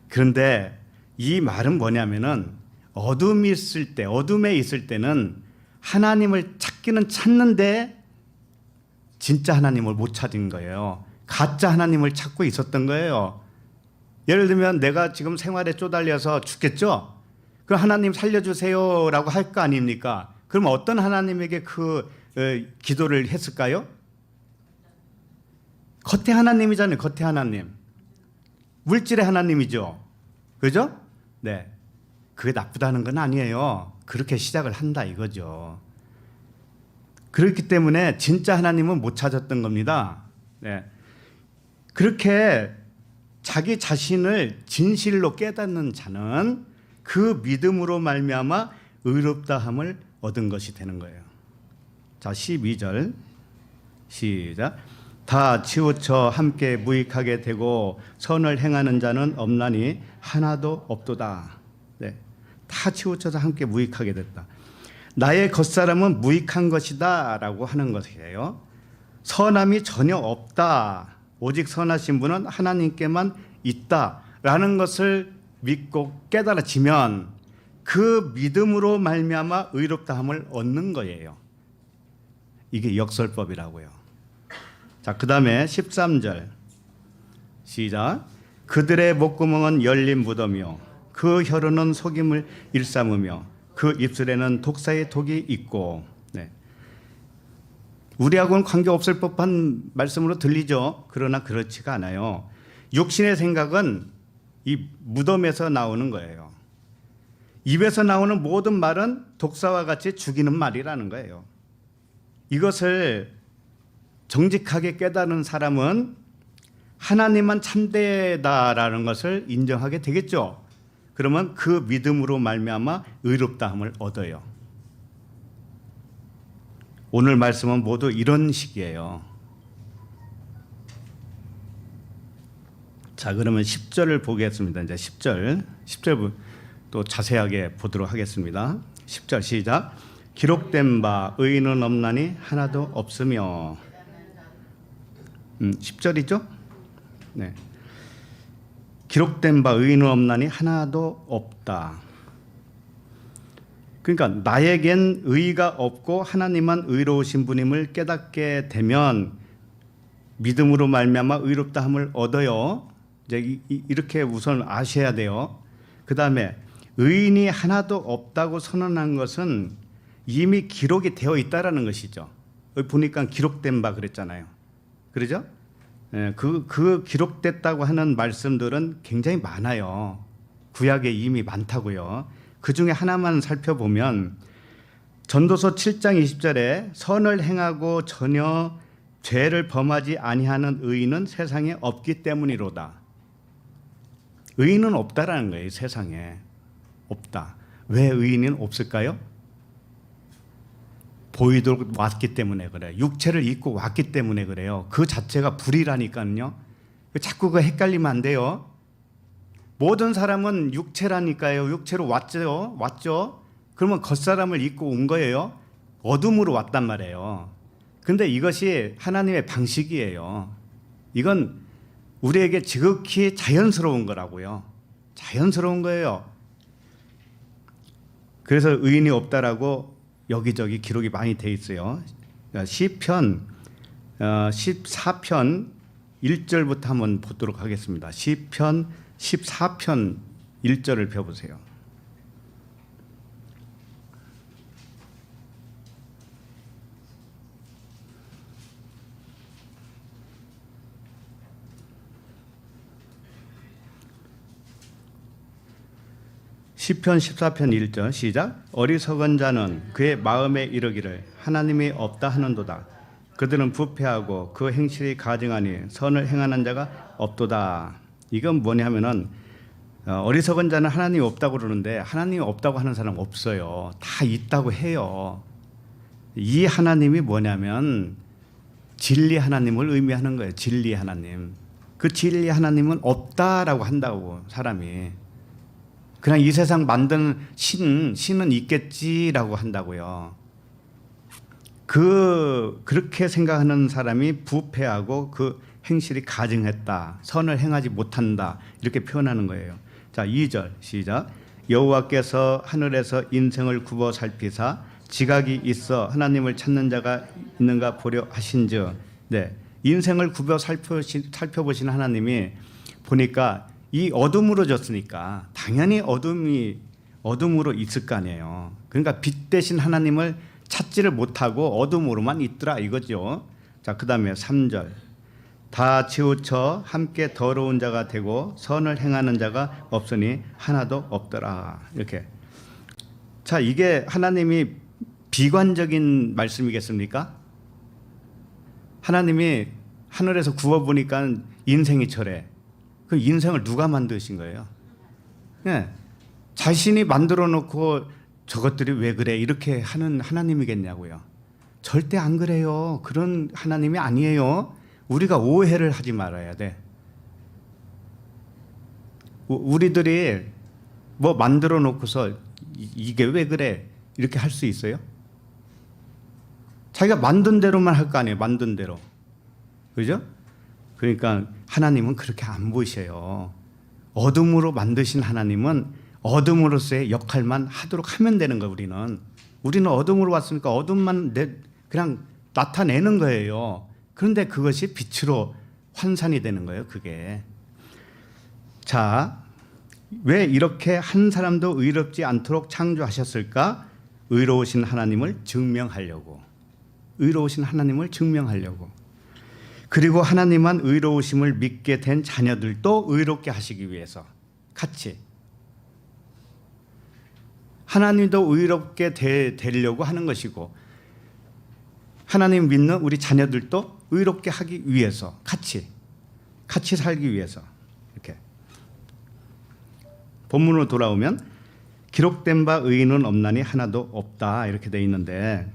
그런데 이 말은 뭐냐면은 어둠에 있을 때는 하나님을 찾기는 찾는데 진짜 하나님을 못 찾은 거예요. 가짜 하나님을 찾고 있었던 거예요. 예를 들면 내가 지금 생활에 쪼달려서 죽겠죠? 그럼 하나님 살려주세요라고 할 거 아닙니까? 그럼 어떤 하나님에게 기도를 했을까요? 겉에 하나님이잖아요. 겉에 하나님. 물질의 하나님이죠. 그죠? 네. 그게 나쁘다는 건 아니에요. 그렇게 시작을 한다 이거죠. 그렇기 때문에 진짜 하나님은 못 찾았던 겁니다. 네. 그렇게 자기 자신을 진실로 깨닫는 자는 그 믿음으로 말미암아 의롭다함을 얻은 것이 되는 거예요. 자, 12절 시작. 다 치우쳐 함께 무익하게 되고 선을 행하는 자는 없나니 하나도 없도다. 네. 다 치우쳐서 함께 무익하게 됐다. 나의 겉사람은 무익한 것이다 라고 하는 것이에요. 선함이 전혀 없다. 오직 선하신 분은 하나님께만 있다라는 것을 믿고 깨달아지면 그 믿음으로 말미암아 의롭다함을 얻는 거예요. 이게 역설법이라고요. 자, 그다음에 13절 시작. 그들의 목구멍은 열린 무덤이요 그 혀로는 속임을 일삼으며 그 입술에는 독사의 독이 있고. 네. 우리하고는 관계없을 법한 말씀으로 들리죠. 그러나 그렇지가 않아요. 육신의 생각은 이 무덤에서 나오는 거예요. 입에서 나오는 모든 말은 독사와 같이 죽이는 말이라는 거예요. 이것을 정직하게 깨달은 사람은 하나님만 참되다라는 것을 인정하게 되겠죠. 그러면 그 믿음으로 말미암아 의롭다함을 얻어요. 오늘 말씀은 모두 이런 식이에요. 자, 그러면 10절을 보겠습니다. 이제 10절 또 자세하게 보도록 하겠습니다. 10절 시작. 기록된 바 의인은 없나니 하나도 없으며. 10절이죠? 네. 기록된 바 의인은 없나니 하나도 없다. 그러니까 나에겐 의의가 없고 하나님만 의로우신 분임을 깨닫게 되면 믿음으로 말미암아 의롭다함을 얻어요. 이제 이렇게 우선 아셔야 돼요. 그 다음에 의인이 하나도 없다고 선언한 것은 이미 기록이 되어 있다라는 것이죠. 여기 보니까 기록된 바 그랬잖아요. 그러죠? 그 기록됐다고 하는 말씀들은 굉장히 많아요. 구약에 이미 많다고요. 그 중에 하나만 살펴보면 전도서 7장 20절에 선을 행하고 전혀 죄를 범하지 아니하는 의인은 세상에 없기 때문이로다. 의인은 없다라는 거예요. 세상에 없다. 왜 의인은 없을까요? 보이도록 왔기 때문에 그래요. 육체를 입고 왔기 때문에 그래요. 그 자체가 불이라니까요. 자꾸 헷갈리면 안 돼요. 모든 사람은 육체라니까요. 육체로 왔죠. 그러면 겉사람을 입고 온 거예요. 어둠으로 왔단 말이에요. 근데 이것이 하나님의 방식이에요. 이건 우리에게 지극히 자연스러운 거라고요. 자연스러운 거예요. 그래서 의인이 없다라고 여기저기 기록이 많이 돼 있어요. 시편 14편 1절부터 한번 보도록 하겠습니다. 시편 14편 1절을 펴보세요. 시편 14편 1절 시작. 어리석은 자는 그의 마음에 이르기를 하나님이 없다 하는도다. 그들은 부패하고 그 행실이 가증하니 선을 행하는 자가 없도다. 이건 뭐냐면은 어리석은 자는 하나님이 없다고 그러는데 하나님이 없다고 하는 사람 없어요. 다 있다고 해요. 이 하나님이 뭐냐면 진리 하나님을 의미하는 거예요. 진리 하나님. 그 진리 하나님은 없다라고 한다고 사람이. 그냥 이 세상 만든 신은 있겠지라고 한다고요. 그렇게 생각하는 사람이 부패하고 그 행실이 가증했다. 선을 행하지 못한다. 이렇게 표현하는 거예요. 자, 2절 시작. 여호와께서 하늘에서 인생을 굽어 살피사 지각이 있어 하나님을 찾는 자가 있는가 보려 하신즉. 네, 인생을 굽어 살펴보신 하나님이 보니까 이 어둠으로 졌으니까 당연히 어둠으로 있을 거 아니에요. 그러니까 빛 대신 하나님을 찾지를 못하고 어둠으로만 있더라 이거죠. 자, 그다음에 3절. 다 치우쳐 함께 더러운 자가 되고 선을 행하는 자가 없으니 하나도 없더라. 이렇게. 자, 이게 하나님이 비관적인 말씀이겠습니까? 하나님이 하늘에서 구워 보니까 인생이 저래. 그 인생을 누가 만드신 거예요? 예. 자신이 만들어 놓고 저것들이 왜 그래 이렇게 하는 하나님이겠냐고요. 절대 안 그래요. 그런 하나님이 아니에요. 우리가 오해를 하지 말아야 돼. 우리들이 뭐 만들어 놓고서 이게 왜 그래 이렇게 할 수 있어요? 자기가 만든 대로만 할 거 아니에요. 만든 대로. 그죠? 그러니까 하나님은 그렇게 안 보이셔요. 어둠으로 만드신 하나님은 어둠으로서의 역할만 하도록 하면 되는 거예요. 우리는 어둠으로 왔으니까 어둠만 그냥 나타내는 거예요. 그런데 그것이 빛으로 환산이 되는 거예요. 그게. 자, 왜 이렇게 한 사람도 의롭지 않도록 창조하셨을까? 의로우신 하나님을 증명하려고. 의로우신 하나님을 증명하려고. 그리고 하나님만 의로우심을 믿게 된 자녀들도 의롭게 하시기 위해서 같이. 하나님도 의롭게 되려고 하는 것이고 하나님 믿는 우리 자녀들도 의롭게 하기 위해서 같이 살기 위해서. 이렇게. 본문으로 돌아오면 기록된 바 의인은 없나니 하나도 없다 이렇게 돼 있는데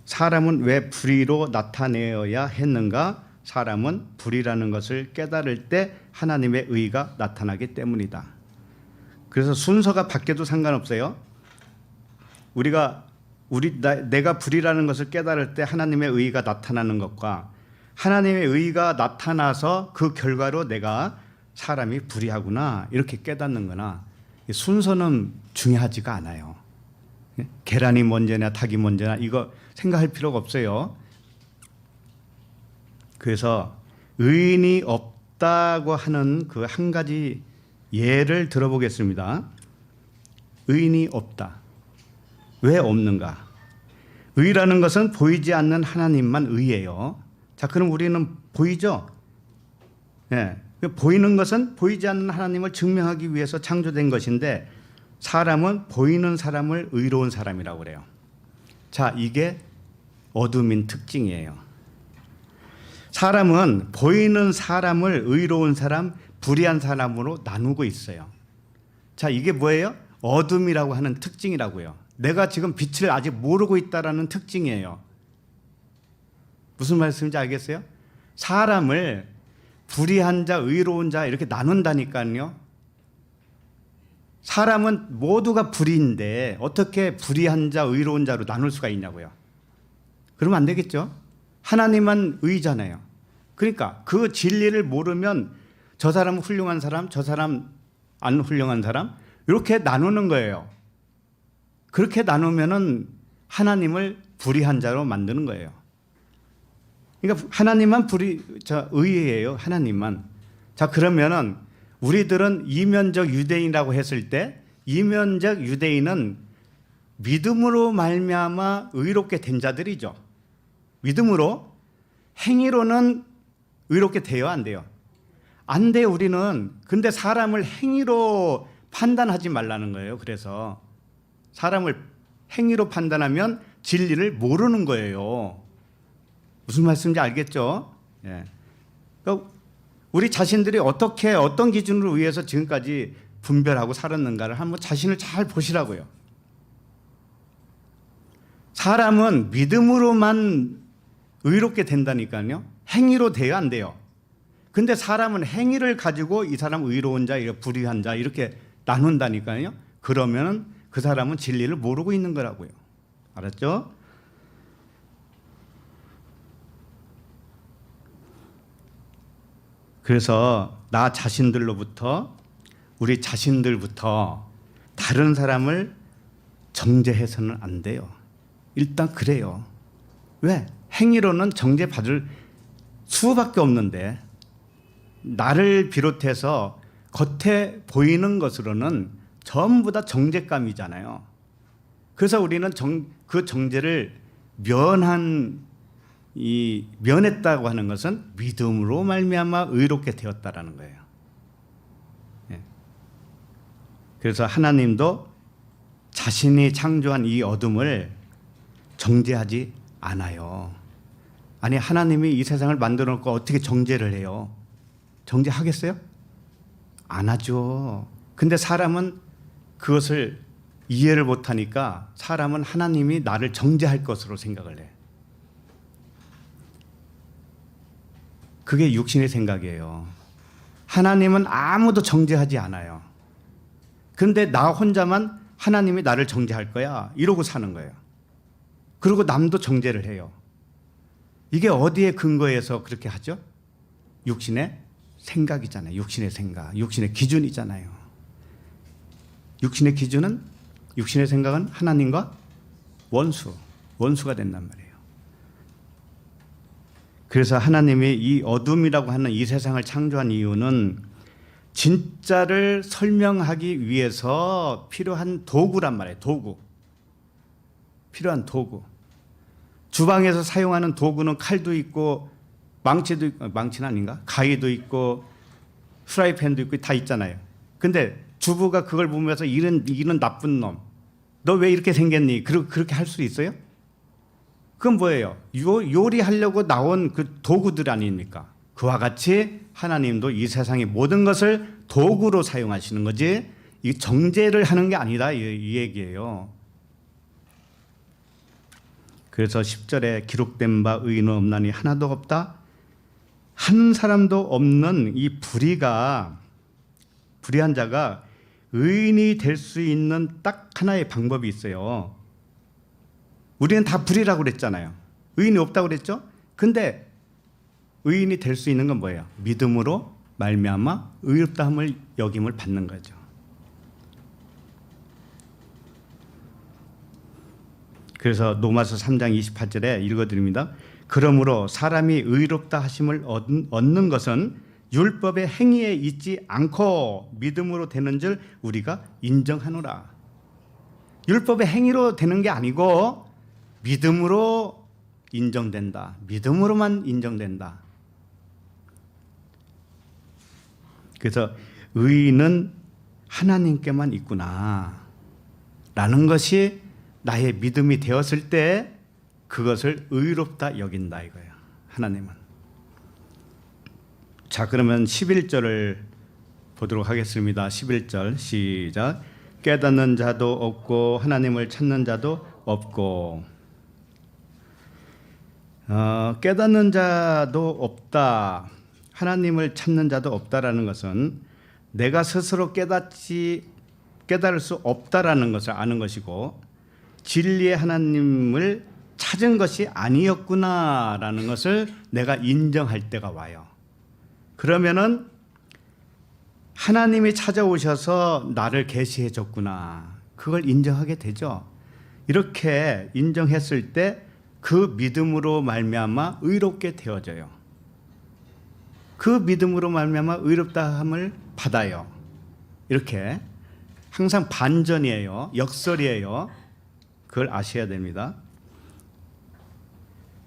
사람은 왜 불의로 나타내어야 했는가? 사람은 불의라는 것을 깨달을 때 하나님의 의가 나타나기 때문이다. 그래서 순서가 바뀌어도 상관없어요. 내가 불의라는 것을 깨달을 때 하나님의 의가 나타나는 것과 하나님의 의가 나타나서 그 결과로 내가 사람이 불의하구나 이렇게 깨닫는 거나 순서는 중요하지가 않아요. 계란이 먼저냐 닭이 먼저냐 이거 생각할 필요가 없어요. 그래서 의인이 없다고 하는 그 한 가지 예를 들어보겠습니다. 의인이 없다. 왜 없는가? 의라는 것은 보이지 않는 하나님만 의예요. 자, 그럼 우리는 보이죠? 예. 보이는 것은 보이지 않는 하나님을 증명하기 위해서 창조된 것인데 사람은 보이는 사람을 의로운 사람이라고 그래요. 자, 이게 어둠인 특징이에요. 사람은 보이는 사람을 의로운 사람, 불의한 사람으로 나누고 있어요. 자, 이게 뭐예요? 어둠이라고 하는 특징이라고요. 내가 지금 빛을 아직 모르고 있다라는 특징이에요. 무슨 말씀인지 알겠어요? 사람을 불의한 자, 의로운 자 이렇게 나눈다니까요. 사람은 모두가 불의인데 어떻게 불의한 자, 의로운 자로 나눌 수가 있냐고요. 그러면 안 되겠죠? 하나님만 의잖아요. 그러니까 그 진리를 모르면 저 사람은 훌륭한 사람, 저 사람 안 훌륭한 사람 이렇게 나누는 거예요. 그렇게 나누면은 하나님을 불의한 자로 만드는 거예요. 그러니까 하나님만 의예요. 하나님만. 자, 그러면은 우리들은 이면적 유대인이라고 했을 때 이면적 유대인은 믿음으로 말미암아 의롭게 된 자들이죠. 믿음으로. 행위로는 의롭게 돼요, 안 돼요? 안 돼요, 우리는. 근데 사람을 행위로 판단하지 말라는 거예요. 그래서 사람을 행위로 판단하면 진리를 모르는 거예요. 무슨 말씀인지 알겠죠? 예. 그러니까 우리 자신들이 어떤 기준으로 의해서 지금까지 분별하고 살았는가를 한번 자신을 잘 보시라고요. 사람은 믿음으로만 의롭게 된다니까요. 행위로 돼요, 안 돼요? 근데 사람은 행위를 가지고 이 사람 의로운 자, 불의한 자 이렇게 나눈다니까요. 그러면 그 사람은 진리를 모르고 있는 거라고요. 알았죠? 그래서 나 자신들로부터 우리 자신들부터 다른 사람을 정죄해서는 안 돼요. 일단 그래요. 왜? 행위로는 정죄받을 수밖에 없는데 나를 비롯해서 겉에 보이는 것으로는 전부 다 정죄감이잖아요. 그래서 우리는 그 정죄를 면했다고 하는 것은 믿음으로 말미암아 의롭게 되었다라는 거예요. 예. 그래서 하나님도 자신이 창조한 이 어둠을 정죄하지 않아요. 아니 하나님이 이 세상을 만들어 놓고 어떻게 정죄를 해요? 정죄하겠어요? 안 하죠. 근데 사람은 그것을 이해를 못하니까 사람은 하나님이 나를 정죄할 것으로 생각을 해. 그게 육신의 생각이에요. 하나님은 아무도 정죄하지 않아요. 그런데 나 혼자만 하나님이 나를 정죄할 거야 이러고 사는 거예요. 그리고 남도 정죄를 해요. 이게 어디에 근거해서 그렇게 하죠? 육신의 생각이잖아요. 육신의 생각, 육신의 기준이잖아요. 육신의 기준은, 육신의 생각은 하나님과 원수가 된단 말이에요. 그래서 하나님이 이 어둠이라고 하는 이 세상을 창조한 이유는 진짜를 설명하기 위해서 필요한 도구란 말이에요. 필요한 도구. 주방에서 사용하는 도구는 칼도 있고 망치도 있고, 망치는 아닌가? 가위도 있고 프라이팬도 있고 다 있잖아요. 근데 주부가 그걸 보면서 이런 나쁜 놈, 너 왜 이렇게 생겼니? 그렇게 할 수 있어요? 그건 뭐예요? 요리하려고 나온 그 도구들 아닙니까? 그와 같이 하나님도 이 세상의 모든 것을 도구로 사용하시는 거지 이 정죄를 하는 게 아니다 이 얘기예요. 그래서 10절에 기록된 바 의인은 없나니 하나도 없다. 한 사람도 없는 이 불의한 자가 의인이 될 수 있는 딱 하나의 방법이 있어요. 우리는 다 불의라고 그랬잖아요. 의인이 없다고 그랬죠? 근데 의인이 될 수 있는 건 뭐예요? 믿음으로 말미암아 의롭다함을 여김을 받는 거죠. 그래서 로마서 3장 28절에 읽어드립니다. 그러므로 사람이 의롭다 하심을 얻는 것은 율법의 행위에 있지 않고 믿음으로 되는 줄 우리가 인정하노라. 율법의 행위로 되는 게 아니고 믿음으로 인정된다. 믿음으로만 인정된다. 그래서 의인은 하나님께만 있구나 라는 것이 나의 믿음이 되었을 때 그것을 의롭다 여긴다 이거예요. 하나님은. 자, 그러면 11절을 보도록 하겠습니다. 11절 시작. 깨닫는 자도 없고 하나님을 찾는 자도 없고. 깨닫는 자도 없다, 하나님을 찾는 자도 없다라는 것은 내가 스스로 깨달을 수 없다라는 것을 아는 것이고 진리의 하나님을 찾은 것이 아니었구나라는 것을 내가 인정할 때가 와요. 그러면은 하나님이 찾아오셔서 나를 계시해 줬구나, 그걸 인정하게 되죠. 이렇게 인정했을 때 그 믿음으로 말미암아 의롭게 되어져요. 그 믿음으로 말미암아 의롭다함을 받아요. 이렇게 항상 반전이에요. 역설이에요. 그걸 아셔야 됩니다.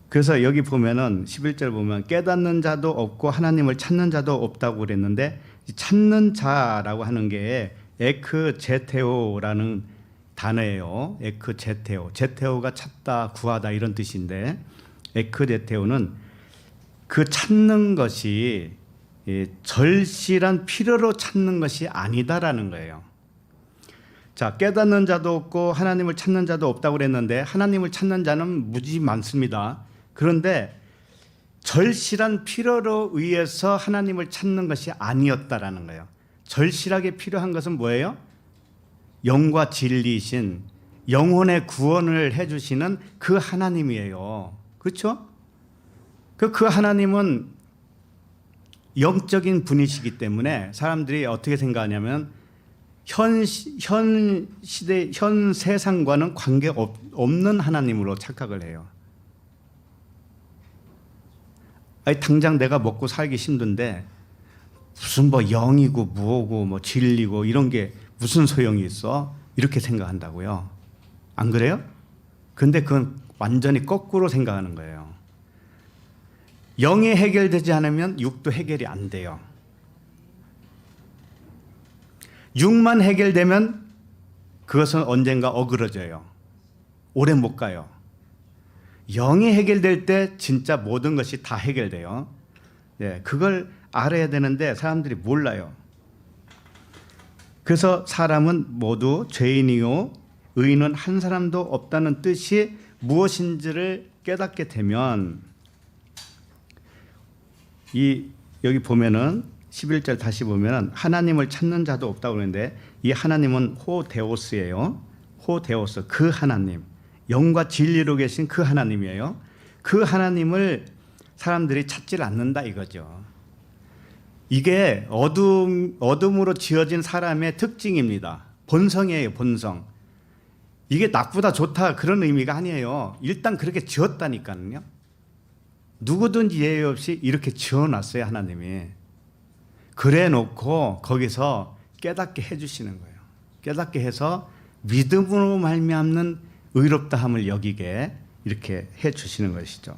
그래서 여기 보면은 11절 보면 깨닫는 자도 없고 하나님을 찾는 자도 없다고 그랬는데, 찾는 자라고 하는 게 에크제테오라는 단어예요. 에크제테오. 제테오가 찾다, 구하다 이런 뜻인데, 에크제테오는 그 찾는 것이 절실한 필요로 찾는 것이 아니다라는 거예요. 자, 깨닫는 자도 없고 하나님을 찾는 자도 없다고 그랬는데 하나님을 찾는 자는 무지 많습니다. 그런데 절실한 필요로 의해서 하나님을 찾는 것이 아니었다라는 거예요. 절실하게 필요한 것은 뭐예요? 영과 진리이신, 영혼의 구원을 해주시는 그 하나님이에요. 그렇죠? 그 하나님은 영적인 분이시기 때문에 사람들이 어떻게 생각하냐면 현 시대, 현 세상과는 관계 없는 하나님으로 착각을 해요. 아니, 당장 내가 먹고 살기 힘든데 무슨 뭐 영이고 무엇고 뭐 진리고 이런 게 무슨 소용이 있어? 이렇게 생각한다고요. 안 그래요? 근데 그건 완전히 거꾸로 생각하는 거예요. 영이 해결되지 않으면 육도 해결이 안 돼요. 육만 해결되면 그것은 언젠가 어그러져요. 오래 못 가요. 영이 해결될 때 진짜 모든 것이 다 해결돼요. 네, 그걸 알아야 되는데 사람들이 몰라요. 그래서 사람은 모두 죄인이요 의인은 한 사람도 없다는 뜻이 무엇인지를 깨닫게 되면 여기 보면은 11절 다시 보면은 하나님을 찾는 자도 없다고 그러는데 이 하나님은 호데오스예요. 호데오스, 그 하나님, 영과 진리로 계신 그 하나님이에요. 그 하나님을 사람들이 찾질 않는다 이거죠. 이게 어둠으로 지어진 사람의 특징입니다. 본성이에요, 본성. 이게 나쁘다 좋다 그런 의미가 아니에요. 일단 그렇게 지었다니까요. 누구든지 예외 없이 이렇게 지어놨어요, 하나님이. 그래 놓고 거기서 깨닫게 해주시는 거예요. 깨닫게 해서 믿음으로 말미암는 의롭다함을 여기게 이렇게 해주시는 것이죠.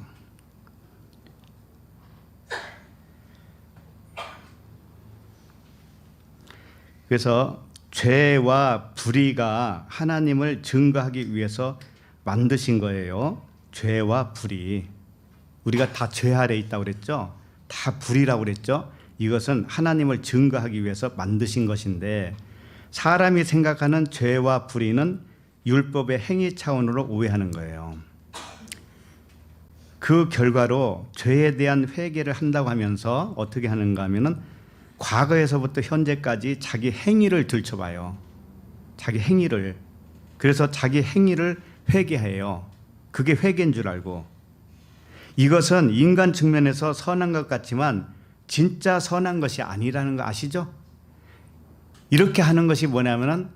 그래서 죄와 불의가 하나님을 증거하기 위해서 만드신 거예요. 죄와 불의. 우리가 다 죄 아래 있다고 그랬죠. 다 불의라고 그랬죠. 이것은 하나님을 증거하기 위해서 만드신 것인데 사람이 생각하는 죄와 불의는 율법의 행위 차원으로 오해하는 거예요. 그 결과로 죄에 대한 회개를 한다고 하면서 어떻게 하는가 하면은 과거에서부터 현재까지 자기 행위를 들춰봐요. 자기 행위를. 그래서 자기 행위를 회개해요. 그게 회개인 줄 알고. 이것은 인간 측면에서 선한 것 같지만 진짜 선한 것이 아니라는 거 아시죠? 이렇게 하는 것이 뭐냐면은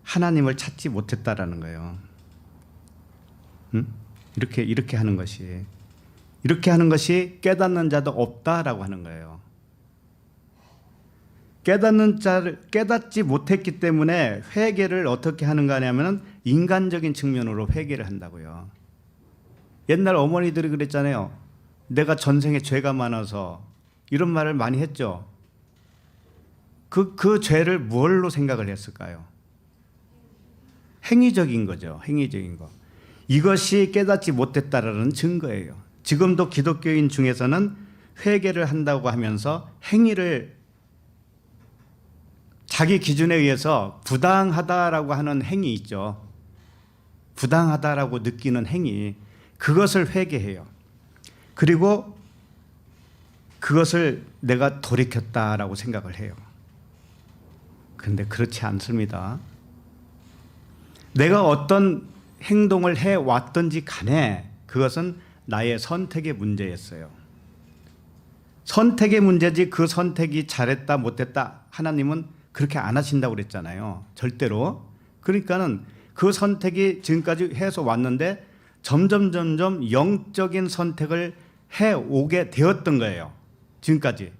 하나님을 찾지 못했다라는 거예요. 이렇게 하는 것이. 이렇게 하는 것이 깨닫는 자도 없다라고 하는 거예요. 깨닫지 못했기 때문에 회개를 어떻게 하는가 하냐면 인간적인 측면으로 회개를 한다고요. 옛날 어머니들이 그랬잖아요. 내가 전생에 죄가 많아서 이런 말을 많이 했죠. 그 죄를 뭘로 생각을 했을까요? 행위적인 거죠. 행위적인 거. 이것이 깨닫지 못했다라는 증거예요. 지금도 기독교인 중에서는 회개를 한다고 하면서 행위를 자기 기준에 의해서 부당하다라고 하는 행위 있죠. 부당하다라고 느끼는 행위. 그것을 회개해요. 그리고 그것을 내가 돌이켰다라고 생각을 해요. 그런데 그렇지 않습니다. 내가 어떤 행동을 해왔든지 간에 그것은 나의 선택의 문제였어요. 선택의 문제지 그 선택이 잘했다 못했다 하나님은 그렇게 안 하신다고 그랬잖아요. 절대로. 그러니까는 그 선택이 지금까지 해서 왔는데 점점 영적인 선택을 해오게 되었던 거예요. 지금까지.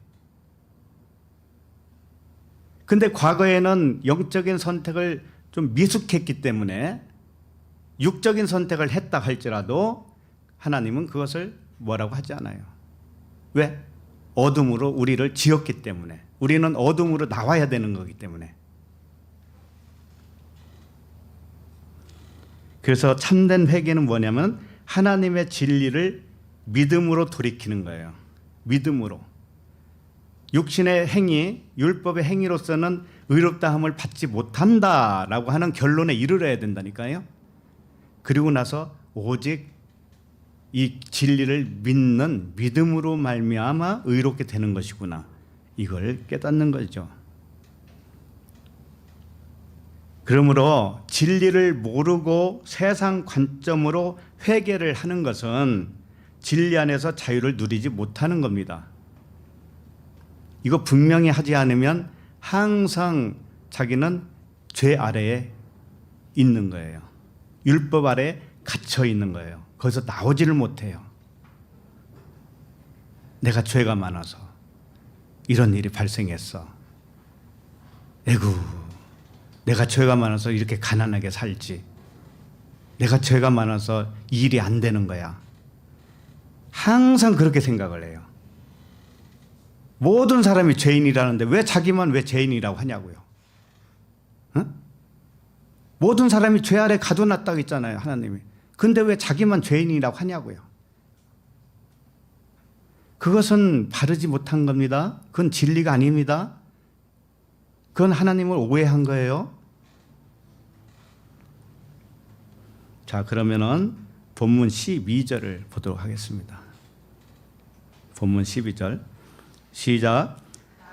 근데 과거에는 영적인 선택을 좀 미숙했기 때문에 육적인 선택을 했다 할지라도 하나님은 그것을 뭐라고 하지 않아요. 왜? 어둠으로 우리를 지었기 때문에. 우리는 어둠으로 나와야 되는 거기 때문에. 그래서 참된 회개는 뭐냐면 하나님의 진리를 믿음으로 돌이키는 거예요. 믿음으로. 육신의 행위, 율법의 행위로서는 의롭다함을 받지 못한다라고 하는 결론에 이르러야 된다니까요. 그리고 나서 오직 이 진리를 믿는 믿음으로 말미암아 의롭게 되는 것이구나. 이걸 깨닫는 거죠. 그러므로 진리를 모르고 세상 관점으로 회개를 하는 것은 진리 안에서 자유를 누리지 못하는 겁니다. 이거 분명히 하지 않으면 항상 자기는 죄 아래에 있는 거예요. 율법 아래 갇혀 있는 거예요. 거기서 나오지를 못해요. 내가 죄가 많아서 이런 일이 발생했어. 에구, 내가 죄가 많아서 이렇게 가난하게 살지. 내가 죄가 많아서 이 일이 안 되는 거야. 항상 그렇게 생각을 해요. 모든 사람이 죄인이라는데 왜 자기만 왜 죄인이라고 하냐고요. 어? 모든 사람이 죄 아래 가둬놨다고 했잖아요, 하나님이. 근데 왜 자기만 죄인이라고 하냐고요. 그것은 바르지 못한 겁니다. 그건 진리가 아닙니다. 그건 하나님을 오해한 거예요. 자, 그러면은 본문 12절을 보도록 하겠습니다. 본문 12절 시작.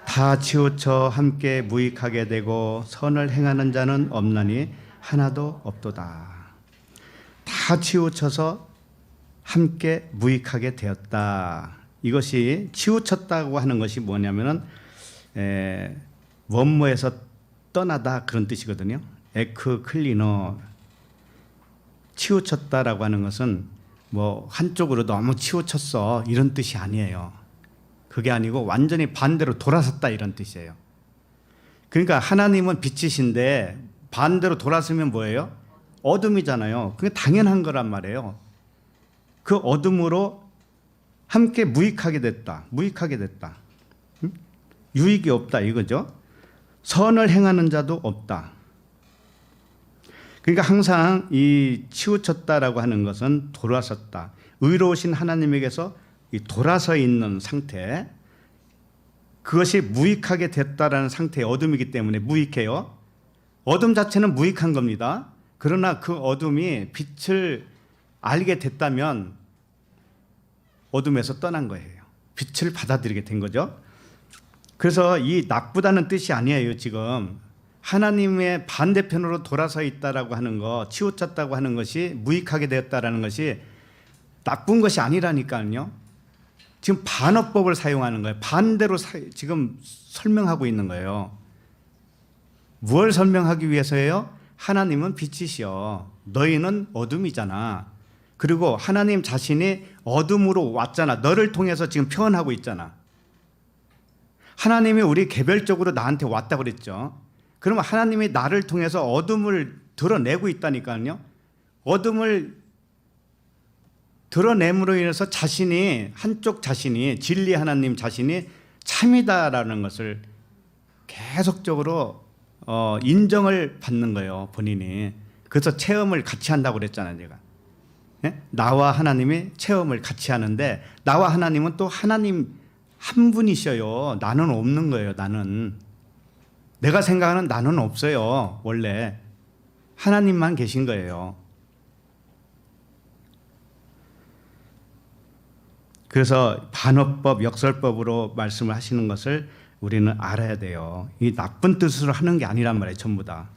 다 치우쳐 함께 무익하게 되고 선을 행하는 자는 없나니 하나도 없도다. 다 치우쳐서 함께 무익하게 되었다. 이것이 치우쳤다고 하는 것이 뭐냐면은 원모에서 떠나다 그런 뜻이거든요. 에크 클리너. 치우쳤다라고 하는 것은 뭐 한쪽으로 너무 치우쳤어 이런 뜻이 아니에요. 그게 아니고 완전히 반대로 돌아섰다 이런 뜻이에요. 그러니까 하나님은 빛이신데 반대로 돌아서면 뭐예요? 어둠이잖아요. 그게 당연한 거란 말이에요. 그 어둠으로 함께 무익하게 됐다. 무익하게 됐다. 유익이 없다 이거죠. 선을 행하는 자도 없다. 그러니까 항상 이 치우쳤다라고 하는 것은 돌아섰다. 의로우신 하나님에게서 이 돌아서 있는 상태, 그것이 무익하게 됐다라는 상태의 어둠이기 때문에 무익해요. 어둠 자체는 무익한 겁니다. 그러나 그 어둠이 빛을 알게 됐다면 어둠에서 떠난 거예요. 빛을 받아들이게 된 거죠. 그래서 이 나쁘다는 뜻이 아니에요. 지금 하나님의 반대편으로 돌아서 있다라고 하는 거, 치우쳤다고 하는 것이 무익하게 되었다라는 것이 나쁜 것이 아니라니까요. 지금 반어법을 사용하는 거예요. 반대로 지금 설명하고 있는 거예요. 무엇을 설명하기 위해서예요? 하나님은 빛이시여, 너희는 어둠이잖아. 그리고 하나님 자신이 어둠으로 왔잖아. 너를 통해서 지금 표현하고 있잖아. 하나님이 우리 개별적으로 나한테 왔다고 그랬죠. 그러면 하나님이 나를 통해서 어둠을 드러내고 있다니까요. 어둠을 드러냄으로 인해서 자신이, 한쪽 자신이, 진리 하나님 자신이 참이다라는 것을 계속적으로 인정을 받는 거예요, 본인이. 그래서 체험을 같이 한다고 그랬잖아요, 제가. 예? 나와 하나님이 체험을 같이 하는데, 나와 하나님은 또 하나님 한 분이셔요. 나는 없는 거예요, 나는. 내가 생각하는 나는 없어요, 원래. 하나님만 계신 거예요. 그래서 반어법, 역설법으로 말씀을 하시는 것을 우리는 알아야 돼요. 이 나쁜 뜻으로 하는 게 아니란 말이에요, 전부 다.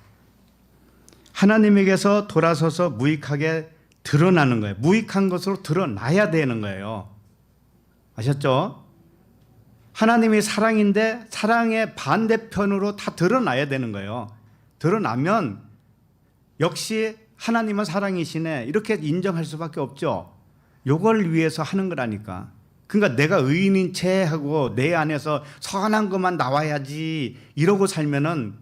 하나님에게서 돌아서서 무익하게 드러나는 거예요. 무익한 것으로 드러나야 되는 거예요. 아셨죠? 하나님이 사랑인데 사랑의 반대편으로 다 드러나야 되는 거예요. 드러나면 역시 하나님은 사랑이시네, 이렇게 인정할 수밖에 없죠. 요걸 위해서 하는 거라니까. 그러니까 내가 의인인 채 하고 내 안에서 선한 것만 나와야지 이러고 살면은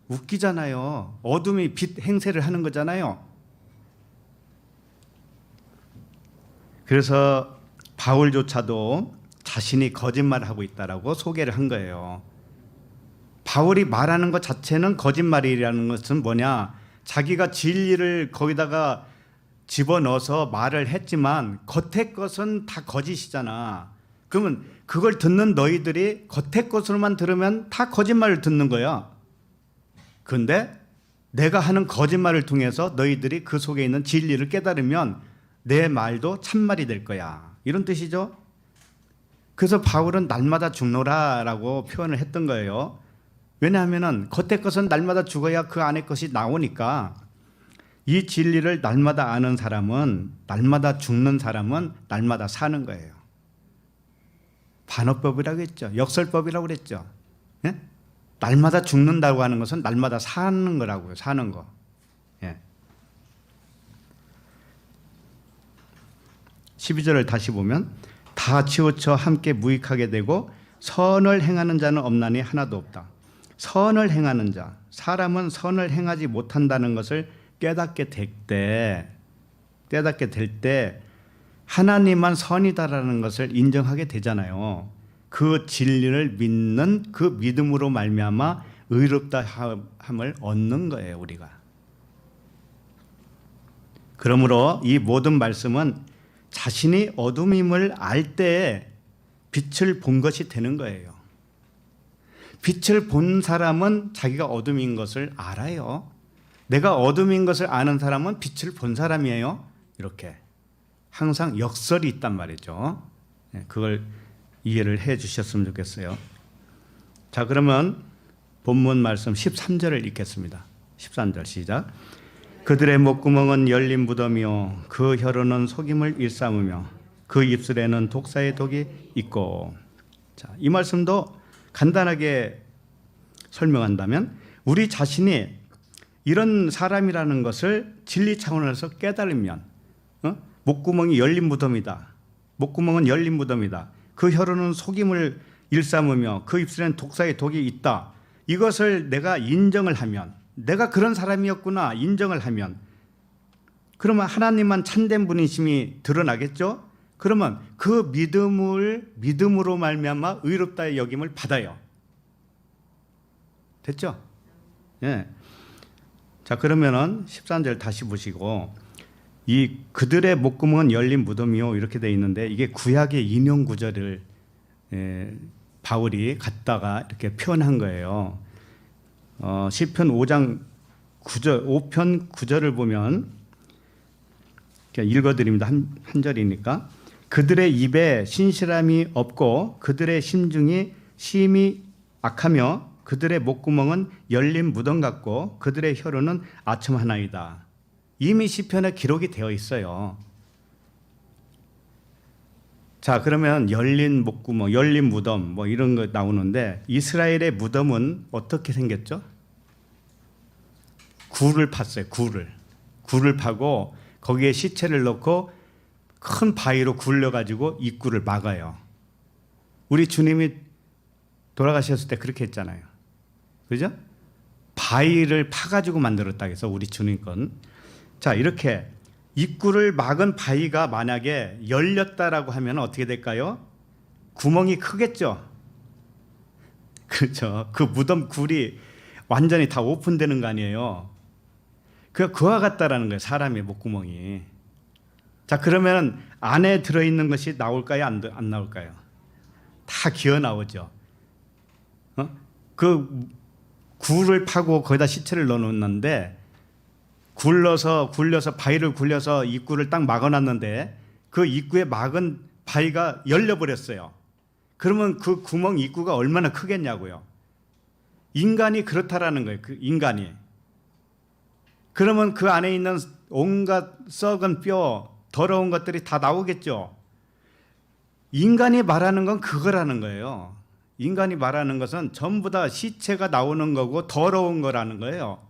웃기잖아요. 어둠이 빛 행세를 하는 거잖아요. 그래서 바울조차도 자신이 거짓말을 하고 있다라고 소개를 한 거예요. 바울이 말하는 것 자체는 거짓말이라는 것은 뭐냐? 자기가 진리를 거기다가 집어넣어서 말을 했지만 겉의 것은 다 거짓이잖아. 그러면 그걸 듣는 너희들이 겉의 것으로만 들으면 다 거짓말을 듣는 거야. 그런데 내가 하는 거짓말을 통해서 너희들이 그 속에 있는 진리를 깨달으면 내 말도 참말이 될 거야. 이런 뜻이죠. 그래서 바울은 날마다 죽노라라고 표현을 했던 거예요. 왜냐하면 겉의 것은 날마다 죽어야 그 안의 것이 나오니까. 이 진리를 날마다 아는 사람은, 날마다 죽는 사람은 날마다 사는 거예요. 반어법이라고 했죠. 역설법이라고 그랬죠. 예? 날마다 죽는다고 하는 것은 날마다 사는 거라고요. 사는 거. 예. 12절을 다시 보면 다 치우쳐 함께 무익하게 되고 선을 행하는 자는 없나니 하나도 없다. 선을 행하는 자, 사람은 선을 행하지 못한다는 것을 깨닫게 될 때 하나님만 선이다라는 것을 인정하게 되잖아요. 그 진리를 믿는 그 믿음으로 말미암아 의롭다 함을 얻는 거예요, 우리가. 그러므로 이 모든 말씀은 자신이 어둠임을 알 때 빛을 본 것이 되는 거예요. 빛을 본 사람은 자기가 어둠인 것을 알아요. 내가 어둠인 것을 아는 사람은 빛을 본 사람이에요. 이렇게 항상 역설이 있단 말이죠. 그걸 이해를 해 주셨으면 좋겠어요. 자, 그러면 본문 말씀 13절을 읽겠습니다. 13절 시작. 그들의 목구멍은 열린 무덤이요 그 혀로는 속임을 일삼으며 그 입술에는 독사의 독이 있고. 자, 이 말씀도 간단하게 설명한다면 우리 자신이 이런 사람이라는 것을 진리 차원에서 깨달으면 목구멍이 열린 무덤이다. 목구멍은 열린 무덤이다. 그 혀로는 속임을 일삼으며 그 입술에는 독사의 독이 있다. 이것을 내가 인정을 하면, 내가 그런 사람이었구나 인정을 하면, 그러면 하나님만 참된 분이심이 드러나겠죠. 그러면 그 믿음으로 말미암아 의롭다의 여김을 받아요. 됐죠? 예. 자, 그러면은 13절 다시 보시고, 이 그들의 목구멍은 열린 무덤이요 이렇게 돼 있는데 이게 구약의 인용 구절을 바울이 갖다가 이렇게 표현한 거예요. 시편 5장 9절 5편 9절을 보면 읽어드립니다. 한 절이니까. 그들의 입에 신실함이 없고 그들의 심중이 심히 악하며 그들의 목구멍은 열린 무덤 같고 그들의 혀로는 아첨 하나이다. 이미 시편에 기록이 되어 있어요. 자, 그러면 열린 목구멍, 열린 무덤 뭐 이런 거 나오는데 이스라엘의 무덤은 어떻게 생겼죠? 굴을 팠어요. 굴을 파고 거기에 시체를 넣고 큰 바위로 굴려가지고 입구를 막아요. 우리 주님이 돌아가셨을 때 그렇게 했잖아요. 그죠? 바위를 파가지고 만들었다 해서 우리 주님 건. 자, 이렇게 입구를 막은 바위가 만약에 열렸다라고 하면 어떻게 될까요? 구멍이 크겠죠. 그렇죠. 그 무덤 굴이 완전히 다 오픈되는 거 아니에요. 그와 같다라는 거예요. 사람의 목구멍이. 자, 그러면 안에 들어있는 것이 나올까요? 안 나올까요? 다 기어 나오죠. 그 굴을 파고 거기다 시체를 넣어놓는데 굴려서 바위를 굴려서 입구를 딱 막아놨는데 그 입구에 막은 바위가 열려버렸어요. 그러면 그 구멍 입구가 얼마나 크겠냐고요. 인간이 그렇다라는 거예요. 그 인간이. 그러면 그 안에 있는 온갖 썩은 뼈, 더러운 것들이 다 나오겠죠. 인간이 말하는 건 그거라는 거예요. 인간이 말하는 것은 전부 다 시체가 나오는 거고 더러운 거라는 거예요.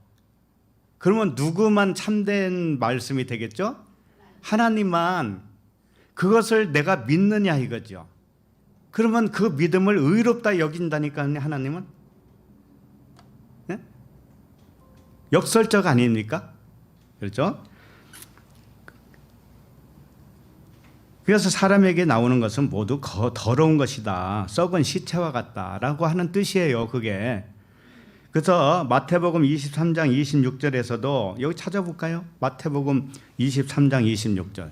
그러면 누구만 참된 말씀이 되겠죠? 하나님만. 그것을 내가 믿느냐 이거죠. 그러면 그 믿음을 의롭다 여긴다니까 하나님은. 네? 역설적 아닙니까? 그렇죠? 그래서 사람에게 나오는 것은 모두 더러운 것이다. 썩은 시체와 같다라고 하는 뜻이에요. 그게. 그래서 마태복음 23장 26절에서도 여기 찾아볼까요? 마태복음 23장 26절.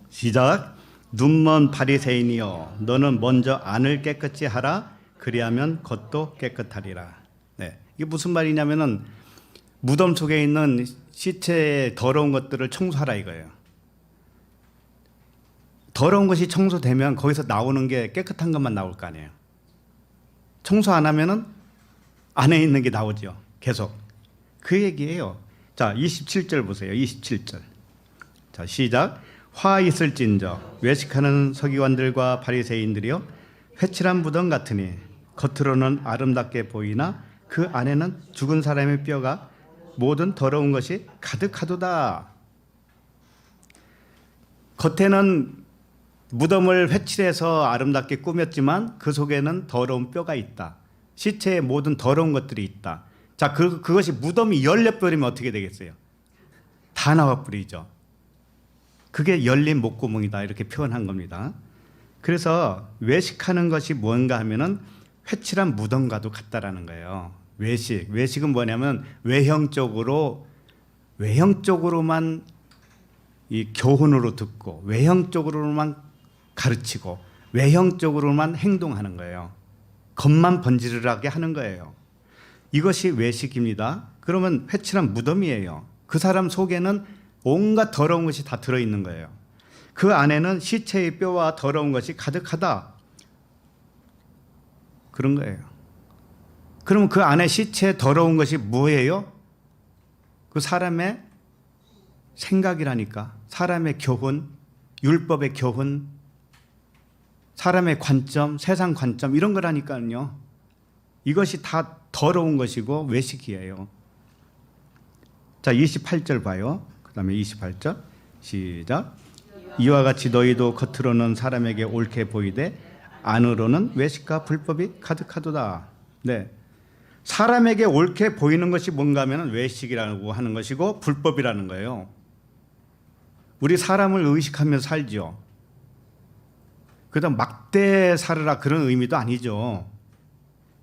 시작. 눈먼 바리새인이여 너는 먼저 안을 깨끗이 하라 그리하면 겉도 깨끗하리라. 네, 이게 무슨 말이냐면은 무덤 속에 있는 시체의 더러운 것들을 청소하라 이거예요. 더러운 것이 청소되면 거기서 나오는 게 깨끗한 것만 나올 거 아니에요. 청소 안 하면은 안에 있는 게 나오죠. 계속. 그 얘기예요. 자, 27절 보세요. 27절. 자, 시작. 화 있을진저 외식하는 서기관들과 바리새인들이요 회칠한 무덤 같으니 겉으로는 아름답게 보이나 그 안에는 죽은 사람의 뼈가 모든 더러운 것이 가득하도다. 겉에는 무덤을 회칠해서 아름답게 꾸몄지만 그 속에는 더러운 뼈가 있다. 시체에 모든 더러운 것들이 있다. 자, 그것이 무덤이 열려버리면 어떻게 되겠어요? 다 나와버리죠. 그게 열린 목구멍이다 이렇게 표현한 겁니다. 그래서 외식하는 것이 뭔가 하면은 회칠한 무덤과도 같다라는 거예요. 외식은 뭐냐면 외형적으로만 이 교훈으로 듣고 외형적으로만 가르치고 외형적으로만 행동하는 거예요. 겉만 번지르르하게 하는 거예요. 이것이 외식입니다. 그러면 회칠한 무덤이에요. 그 사람 속에는 온갖 더러운 것이 다 들어있는 거예요. 그 안에는 시체의 뼈와 더러운 것이 가득하다. 그런 거예요. 그러면 그 안에 시체에 더러운 것이 뭐예요? 그 사람의 생각이라니까. 사람의 교훈, 율법의 교훈, 사람의 관점, 세상 관점 이런 거라니까요. 이것이 다 더러운 것이고 외식이에요. 자, 28절 봐요. 그 다음에 28절 시작. 이와 같이 너희도 겉으로는 사람에게 옳게 보이되 안으로는 외식과 불법이 가득하도다. 네, 사람에게 옳게 보이는 것이 뭔가 하면 외식이라고 하는 것이고 불법이라는 거예요. 우리 사람을 의식하면서 살죠. 그다음 막대 살으라 그런 의미도 아니죠.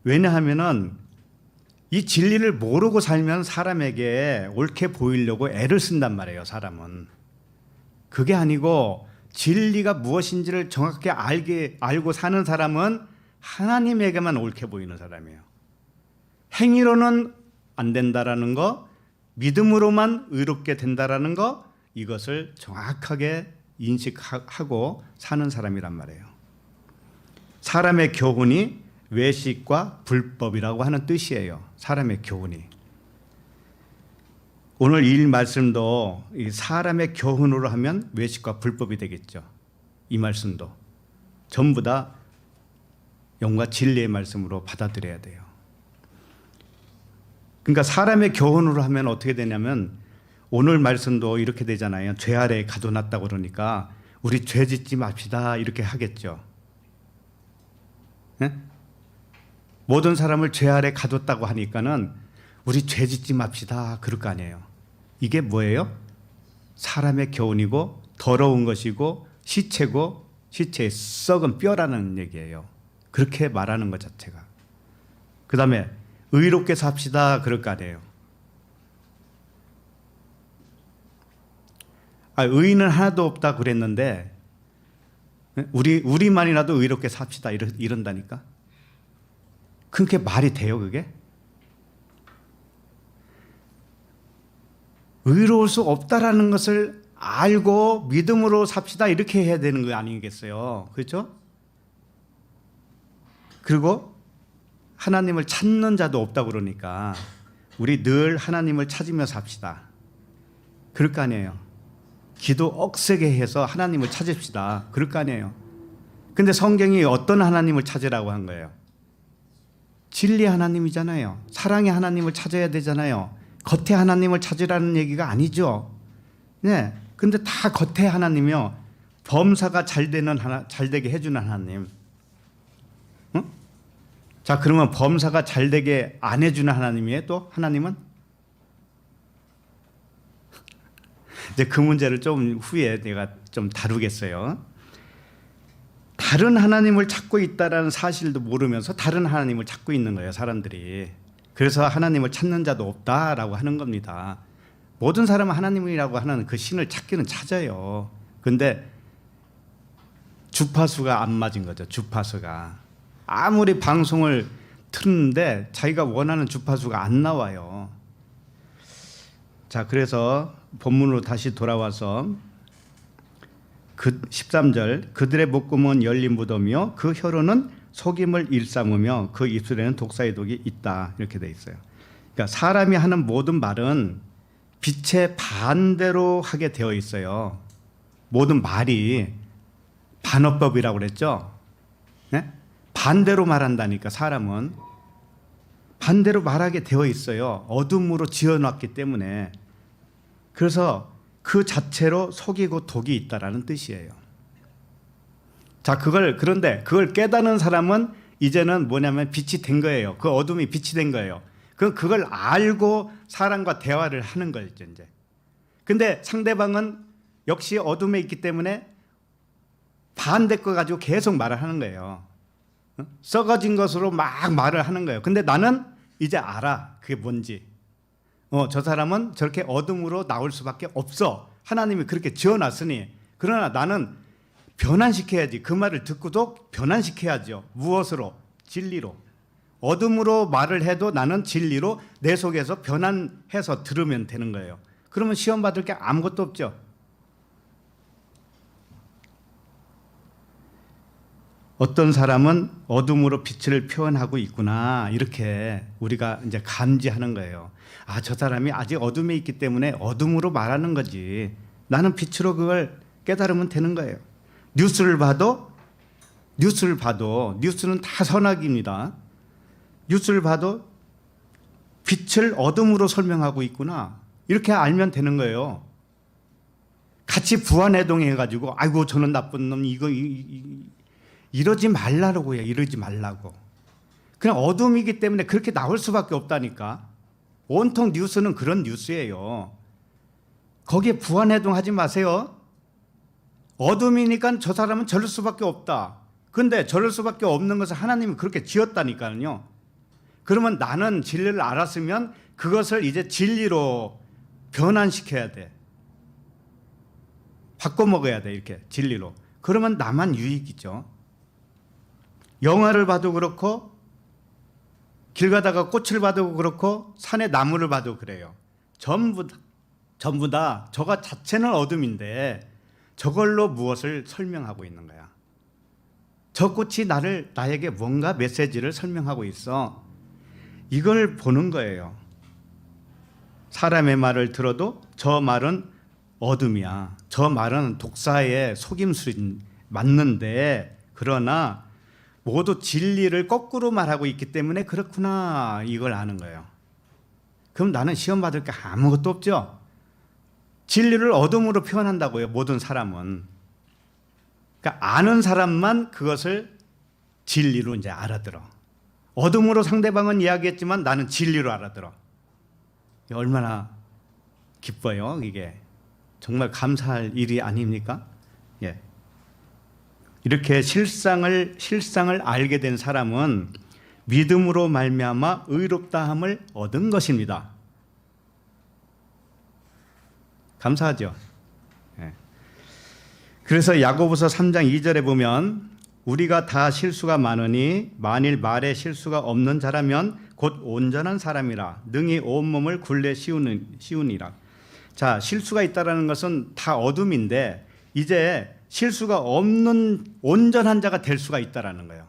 왜냐하면은 이 진리를 모르고 살면 사람에게 옳게 보이려고 애를 쓴단 말이에요. 사람은. 그게 아니고 진리가 무엇인지를 정확하게 알고 사는 사람은 하나님에게만 옳게 보이는 사람이에요. 행위로는 안 된다라는 거, 믿음으로만 의롭게 된다라는 거, 이것을 정확하게 인식하고 사는 사람이란 말이에요. 사람의 교훈이 외식과 불법이라고 하는 뜻이에요. 사람의 교훈이. 오늘 이 말씀도 사람의 교훈으로 하면 외식과 불법이 되겠죠. 이 말씀도 전부 다 영과 진리의 말씀으로 받아들여야 돼요. 그러니까 사람의 교훈으로 하면 어떻게 되냐면 오늘 말씀도 이렇게 되잖아요. 죄 아래에 가둬놨다고 그러니까 우리 죄 짓지 맙시다 이렇게 하겠죠. 네? 모든 사람을 죄 아래 가뒀다고 하니까는 우리 죄 짓지 맙시다 그럴 거 아니에요. 이게 뭐예요? 사람의 교훈이고 더러운 것이고 시체고 시체의 썩은 뼈라는 얘기예요. 그렇게 말하는 것 자체가. 그 다음에 의롭게 삽시다 그럴 거 아니에요. 의인은 하나도 없다 그랬는데 우리만이라도 의롭게 삽시다 이런다니까. 그게 말이 돼요 그게? 의로울 수 없다라는 것을 알고 믿음으로 삽시다 이렇게 해야 되는 거 아니겠어요? 그렇죠? 그리고 하나님을 찾는 자도 없다고 그러니까 우리 늘 하나님을 찾으며 삽시다. 그럴 거 아니에요. 기도 억세게 해서 하나님을 찾읍시다. 그럴 거 아니에요. 근데 성경이 어떤 하나님을 찾으라고 한 거예요? 진리 하나님이잖아요. 사랑의 하나님을 찾아야 되잖아요. 겉에 하나님을 찾으라는 얘기가 아니죠. 네. 근데 다 겉에 하나님이요. 범사가 잘 되게 해주는 하나님. 응? 자, 그러면 범사가 잘 되게 안 해주는 하나님이에요. 또 하나님은? 이제 그 문제를 좀 후에 내가 좀 다루겠어요. 다른 하나님을 찾고 있다라는 사실도 모르면서 다른 하나님을 찾고 있는 거예요, 사람들이. 그래서 하나님을 찾는 자도 없다라고 하는 겁니다. 모든 사람은 하나님이라고 하는 그 신을 찾기는 찾아요. 근데 주파수가 안 맞은 거죠. 주파수가. 아무리 방송을 틀는데 자기가 원하는 주파수가 안 나와요. 자, 그래서 본문으로 다시 돌아와서 그 13절 그들의 목구멍은 열린 무덤이요 그 혀로는 속임을 일삼으며 그 입술에는 독사의 독이 있다 이렇게 돼 있어요. 그러니까 사람이 하는 모든 말은 빛의 반대로 하게 되어 있어요. 모든 말이 반어법이라고 그랬죠. 네? 반대로 말한다니까. 사람은 반대로 말하게 되어 있어요. 어둠으로 지어놨기 때문에. 그래서 그 자체로 속이고 독이 있다라는 뜻이에요. 자, 그런데 그걸 깨닫는 사람은 이제는 뭐냐면 빛이 된 거예요. 그 어둠이 빛이 된 거예요. 그걸 알고 사람과 대화를 하는 거죠, 이제. 근데 상대방은 역시 어둠에 있기 때문에 반대 거 가지고 계속 말을 하는 거예요. 썩어진 것으로 막 말을 하는 거예요. 근데 나는 이제 알아. 그게 뭔지. 저 사람은 저렇게 어둠으로 나올 수밖에 없어. 하나님이 그렇게 지어놨으니. 그러나 나는 변환시켜야지. 그 말을 듣고도 변환시켜야죠. 무엇으로? 진리로. 어둠으로 말을 해도 나는 진리로 내 속에서 변환해서 들으면 되는 거예요. 그러면 시험 받을 게 아무것도 없죠. 어떤 사람은 어둠으로 빛을 표현하고 있구나 이렇게 우리가 이제 감지하는 거예요. 아, 저 사람이 아직 어둠에 있기 때문에 어둠으로 말하는 거지. 나는 빛으로 그걸 깨달으면 되는 거예요. 뉴스를 봐도 뉴스는 다 선악입니다. 뉴스를 봐도 빛을 어둠으로 설명하고 있구나 이렇게 알면 되는 거예요. 같이 부안해동해가지고 아이고 저는 나쁜 놈 이러지 말라고요. 이러지 말라고. 그냥 어둠이기 때문에 그렇게 나올 수밖에 없다니까. 온통 뉴스는 그런 뉴스예요. 거기에 부안해동하지 마세요. 어둠이니까 저 사람은 저럴 수밖에 없다. 그런데 저럴 수밖에 없는 것을 하나님이 그렇게 지었다니까요. 그러면 나는 진리를 알았으면 그것을 이제 진리로 변환시켜야 돼. 바꿔먹어야 돼. 이렇게 진리로. 그러면 나만 유익이죠. 영화를 봐도 그렇고 길 가다가 꽃을 봐도 그렇고 산에 나무를 봐도 그래요. 전부 다 저가 자체는 어둠인데 저걸로 무엇을 설명하고 있는 거야. 저 꽃이 나에게 뭔가 메시지를 설명하고 있어. 이걸 보는 거예요. 사람의 말을 들어도 저 말은 어둠이야. 저 말은 독사의 속임수인 맞는데 그러나 모두 진리를 거꾸로 말하고 있기 때문에 그렇구나 이걸 아는 거예요. 그럼 나는 시험 받을 게 아무것도 없죠. 진리를 어둠으로 표현한다고요. 모든 사람은. 그러니까 아는 사람만 그것을 진리로 이제 알아들어. 어둠으로 상대방은 이야기했지만 나는 진리로 알아들어. 얼마나 기뻐요. 이게 정말 감사할 일이 아닙니까? 예. 이렇게 실상을 알게 된 사람은 믿음으로 말미암아 의롭다함을 얻은 것입니다. 감사하죠. 예. 그래서 야고보서 3장 2절에 보면 우리가 다 실수가 많으니 만일 말에 실수가 없는 자라면 곧 온전한 사람이라 능히 온몸을 굴레 씌우니라. 자, 실수가 있다라는 것은 다 어둠인데 이제 실수가 없는 온전한 자가 될 수가 있다라는 거예요.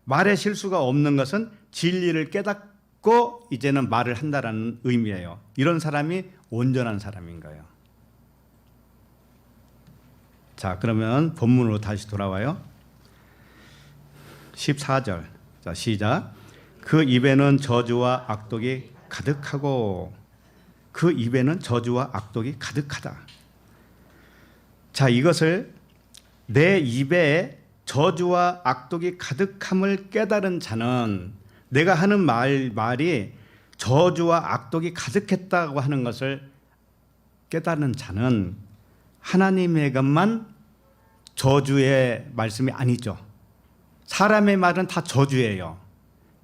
말에 실수가 없는 것은 진리를 깨닫고 이제는 말을 한다라는 의미예요. 이런 사람이 온전한 사람인 거예요. 자, 그러면 본문으로 다시 돌아와요. 14절. 자, 시작. 그 입에는 저주와 악독이 가득하고 그 입에는 저주와 악독이 가득하다. 자, 이것을 내 입에 저주와 악독이 가득함을 깨달은 자는 내가 하는 말이 저주와 악독이 가득했다고 하는 것을 깨달은 자는 하나님에게만 저주의 말씀이 아니죠. 사람의 말은 다 저주예요.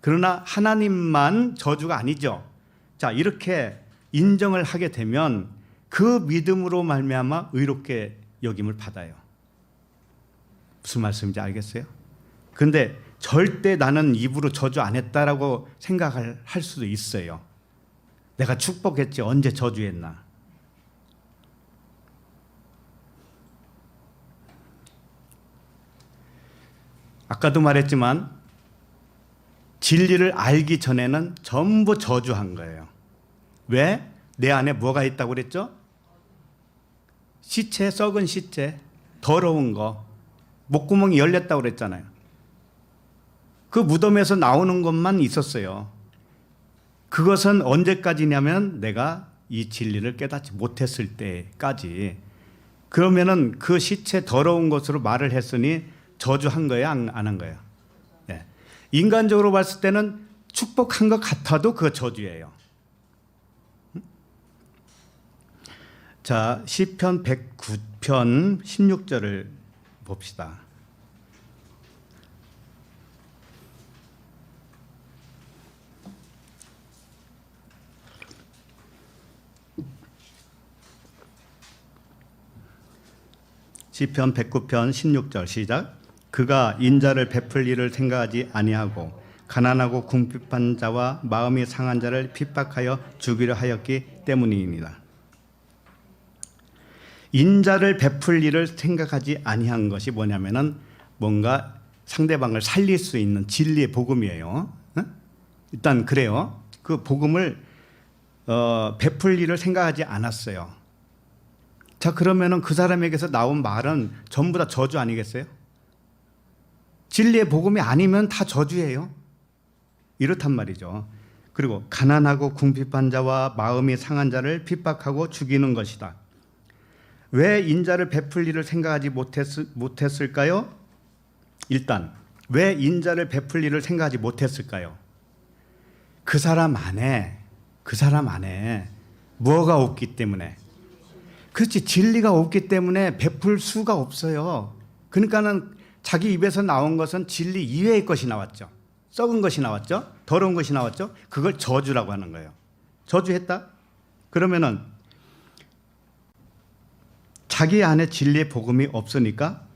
그러나 하나님만 저주가 아니죠. 자, 이렇게 인정을 하게 되면 그 믿음으로 말미암아 의롭게 여김을 받아요. 무슨 말씀인지 알겠어요? 근데 절대 나는 입으로 저주 안 했다라고 생각을 할 수도 있어요. 내가 축복했지 언제 저주했나. 아까도 말했지만 진리를 알기 전에는 전부 저주한 거예요. 왜? 내 안에 뭐가 있다고 그랬죠? 시체, 썩은 시체, 더러운 거, 목구멍이 열렸다고 그랬잖아요. 그 무덤에서 나오는 것만 있었어요. 그것은 언제까지냐면 내가 이 진리를 깨닫지 못했을 때까지. 그러면은 그 시체 더러운 것으로 말을 했으니 저주한 거예요, 안 한 거예요? 네. 인간적으로 봤을 때는 축복한 것 같아도 그거 저주예요. 자, 시편 109편 16절을 봅시다. 시편 109편 16절 시작. 그가 인자를 베풀 일을 생각하지 아니하고 가난하고 궁핍한 자와 마음이 상한 자를 핍박하여 죽이려 하였기 때문이니이다. 인자를 베풀 일을 생각하지 아니한 것이 뭐냐면은 뭔가 상대방을 살릴 수 있는 진리의 복음이에요. 일단 그래요. 그 복음을 베풀 일을 생각하지 않았어요. 자, 그러면은 그 사람에게서 나온 말은 전부 다 저주 아니겠어요? 진리의 복음이 아니면 다 저주예요. 이렇단 말이죠. 그리고 가난하고 궁핍한 자와 마음이 상한 자를 핍박하고 죽이는 것이다. 왜 인자를 베풀 일을 생각하지 못했을까요? 일단 왜 인자를 베풀 일을 생각하지 못했을까요? 그 사람 안에 뭐가 없기 때문에. 그렇지, 진리가 없기 때문에 베풀 수가 없어요. 그러니까는 자기 입에서 나온 것은 진리 이외의 것이 나왔죠. 썩은 것이 나왔죠. 더러운 것이 나왔죠. 그걸 저주라고 하는 거예요. 저주했다? 그러면은 자기 안에 진리의 복음이 없으니까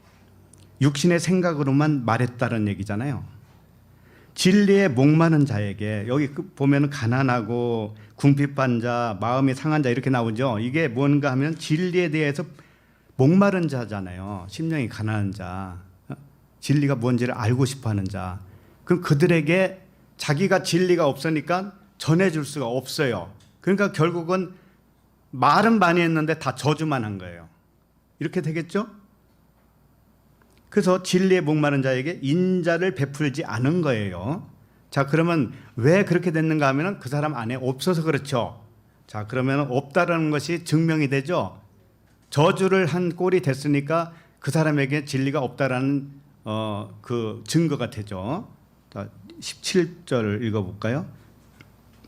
육신의 생각으로만 말했다는 얘기잖아요. 진리에 목마른 자에게, 여기 보면 가난하고 궁핍한 자, 마음이 상한 자 이렇게 나오죠. 이게 뭔가 하면 진리에 대해서 목마른 자잖아요. 심령이 가난한 자, 진리가 뭔지를 알고 싶어하는 자. 그럼 그들에게 자기가 진리가 없으니까 전해줄 수가 없어요. 그러니까 결국은 말은 많이 했는데 다 저주만 한 거예요. 이렇게 되겠죠? 그래서 진리에 목마른 자에게 인자를 베풀지 않은 거예요. 자, 그러면 왜 그렇게 됐는가 하면 그 사람 안에 없어서 그렇죠. 자, 그러면 없다라는 것이 증명이 되죠. 저주를 한 꼴이 됐으니까 그 사람에게 진리가 없다라는 그 증거가 되죠. 자, 17절을 읽어볼까요?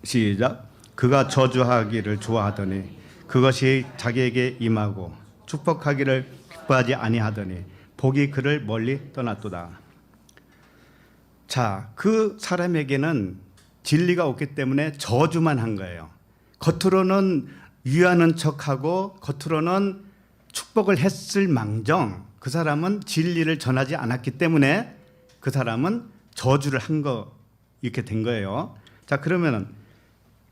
시작. 그가 저주하기를 좋아하더니 그것이 자기에게 임하고 축복하기를 기뻐하지 아니하더니 복이 그를 멀리 떠났도다. 자, 그 사람에게는 진리가 없기 때문에 저주만 한 거예요. 겉으로는 위하는 척하고 겉으로는 축복을 했을 망정 그 사람은 진리를 전하지 않았기 때문에 그 사람은 저주를 한 거 이렇게 된 거예요. 자, 그러면은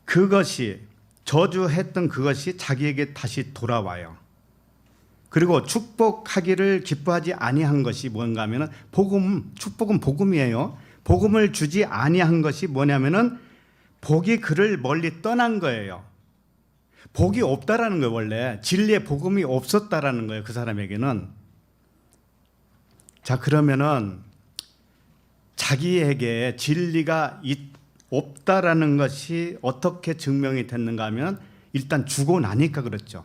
그것이 저주했던 그것이 자기에게 다시 돌아와요. 그리고 축복하기를 기뻐하지 아니한 것이 뭔가 하면은 축복은 복음이에요. 복음을 주지 아니한 것이 뭐냐면은 복이 그를 멀리 떠난 거예요. 복이 없다라는 거예요. 원래 진리의 복음이 없었다라는 거예요. 그 사람에게는. 자, 그러면은 자기에게 진리가 없다라는 것이 어떻게 증명이 됐는가 하면 일단 주고 나니까 그렇죠.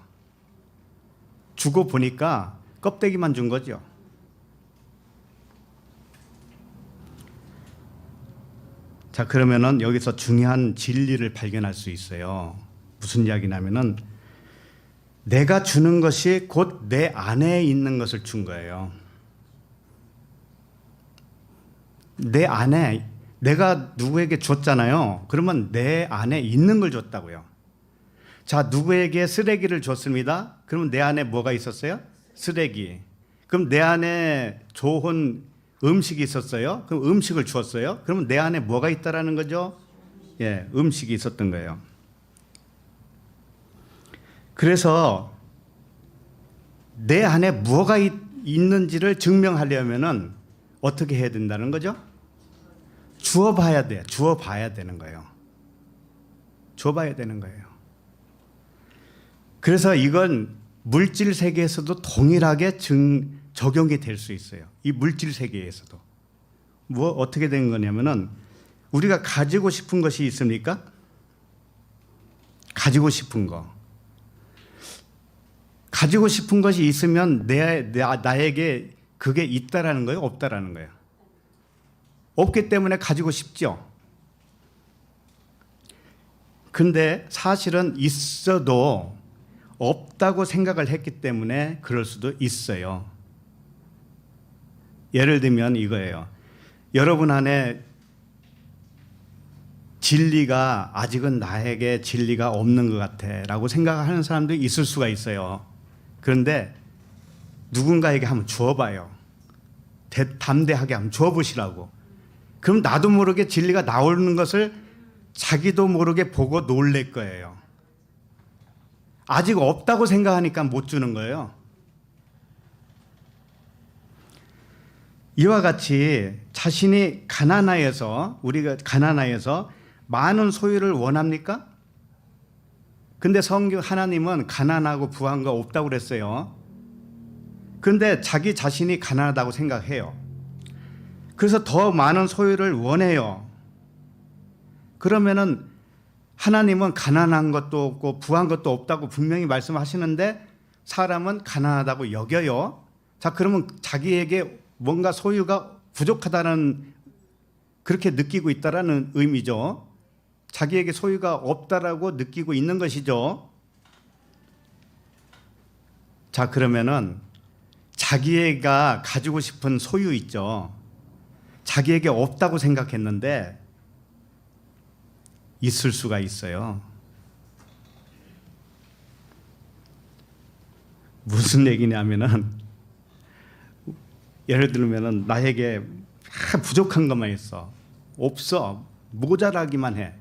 주고 보니까 껍데기만 준 거죠. 자, 그러면은 여기서 중요한 진리를 발견할 수 있어요. 무슨 이야기냐면은 내가 주는 것이 곧 내 안에 있는 것을 준 거예요. 내 안에 내가 누구에게 줬잖아요. 그러면 내 안에 있는 걸 줬다고요. 자, 누구에게 쓰레기를 줬습니다. 그러면 내 안에 뭐가 있었어요? 쓰레기. 그럼 내 안에 좋은 음식이 있었어요. 그럼 음식을 주었어요. 그러면 내 안에 뭐가 있다라는 거죠? 예, 음식이 있었던 거예요. 그래서 내 안에 뭐가 있는지를 증명하려면은 어떻게 해야 된다는 거죠? 주어봐야 돼. 주어봐야 되는 거예요. 주어봐야 되는 거예요. 그래서 이건 물질 세계에서도 동일하게 적용이 될 수 있어요. 이 물질 세계에서도. 어떻게 된 거냐면은 우리가 가지고 싶은 것이 있습니까? 가지고 싶은 거. 가지고 싶은 것이 있으면 나에게 그게 있다라는 거예요? 없다라는 거예요? 없기 때문에 가지고 싶죠. 근데 사실은 있어도 없다고 생각을 했기 때문에 그럴 수도 있어요. 예를 들면 이거예요. 여러분 안에 진리가 아직은 나에게 진리가 없는 것 같아 라고 생각하는 사람도 있을 수가 있어요. 그런데 누군가에게 한번 주어봐요. 담대하게 한번 주어보시라고. 그럼 나도 모르게 진리가 나오는 것을 자기도 모르게 보고 놀랄 거예요. 아직 없다고 생각하니까 못 주는 거예요. 이와 같이 자신이 우리가 가난하여서 많은 소유를 원합니까? 근데 성경 하나님은 가난하고 부한 거 없다고 그랬어요. 근데 자기 자신이 가난하다고 생각해요. 그래서 더 많은 소유를 원해요. 그러면은 하나님은 가난한 것도 없고 부한 것도 없다고 분명히 말씀하시는데 사람은 가난하다고 여겨요. 자, 그러면 자기에게 뭔가 소유가 부족하다는 그렇게 느끼고 있다라는 의미죠. 자기에게 소유가 없다라고 느끼고 있는 것이죠. 자, 그러면은 자기가 가지고 싶은 소유 있죠. 자기에게 없다고 생각했는데 있을 수가 있어요. 무슨 얘기냐면은 예를 들면은 나에게 부족한 것만 있어. 없어. 모자라기만 해.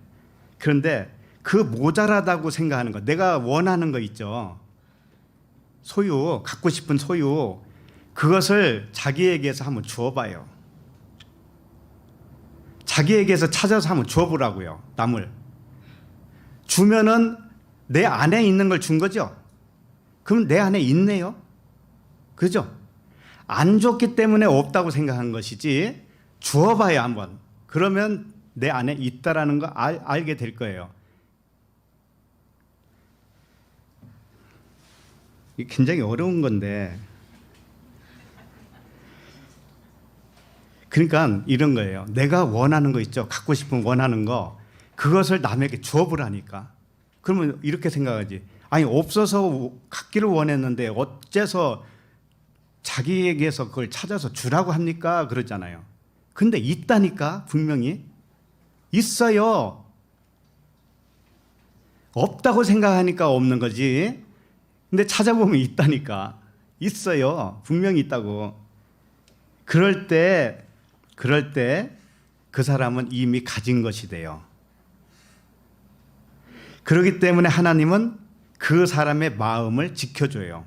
그런데 그 모자라다고 생각하는 거, 내가 원하는 거 있죠. 소유, 갖고 싶은 소유, 그것을 자기에게서 한번 주어봐요. 자기에게서 찾아서 한번 주어보라고요. 남을. 주면은 내 안에 있는 걸 준 거죠. 그럼 내 안에 있네요. 그죠? 안 줬기 때문에 없다고 생각한 것이지 주어봐야 한번. 그러면 내 안에 있다라는 거 알게 될 거예요. 이게 굉장히 어려운 건데, 그러니까 이런 거예요. 내가 원하는 거 있죠. 갖고 싶은 원하는 거, 그것을 남에게 주어보라니까. 그러면 이렇게 생각하지. 아니, 없어서 갖기를 원했는데 어째서 자기에게서 그걸 찾아서 주라고 합니까? 그러잖아요. 근데 있다니까. 분명히 있어요. 없다고 생각하니까 없는 거지. 근데 찾아보면 있다니까. 있어요. 분명히 있다고. 그럴 때 그 사람은 이미 가진 것이 돼요. 그렇기 때문에 하나님은 그 사람의 마음을 지켜줘요.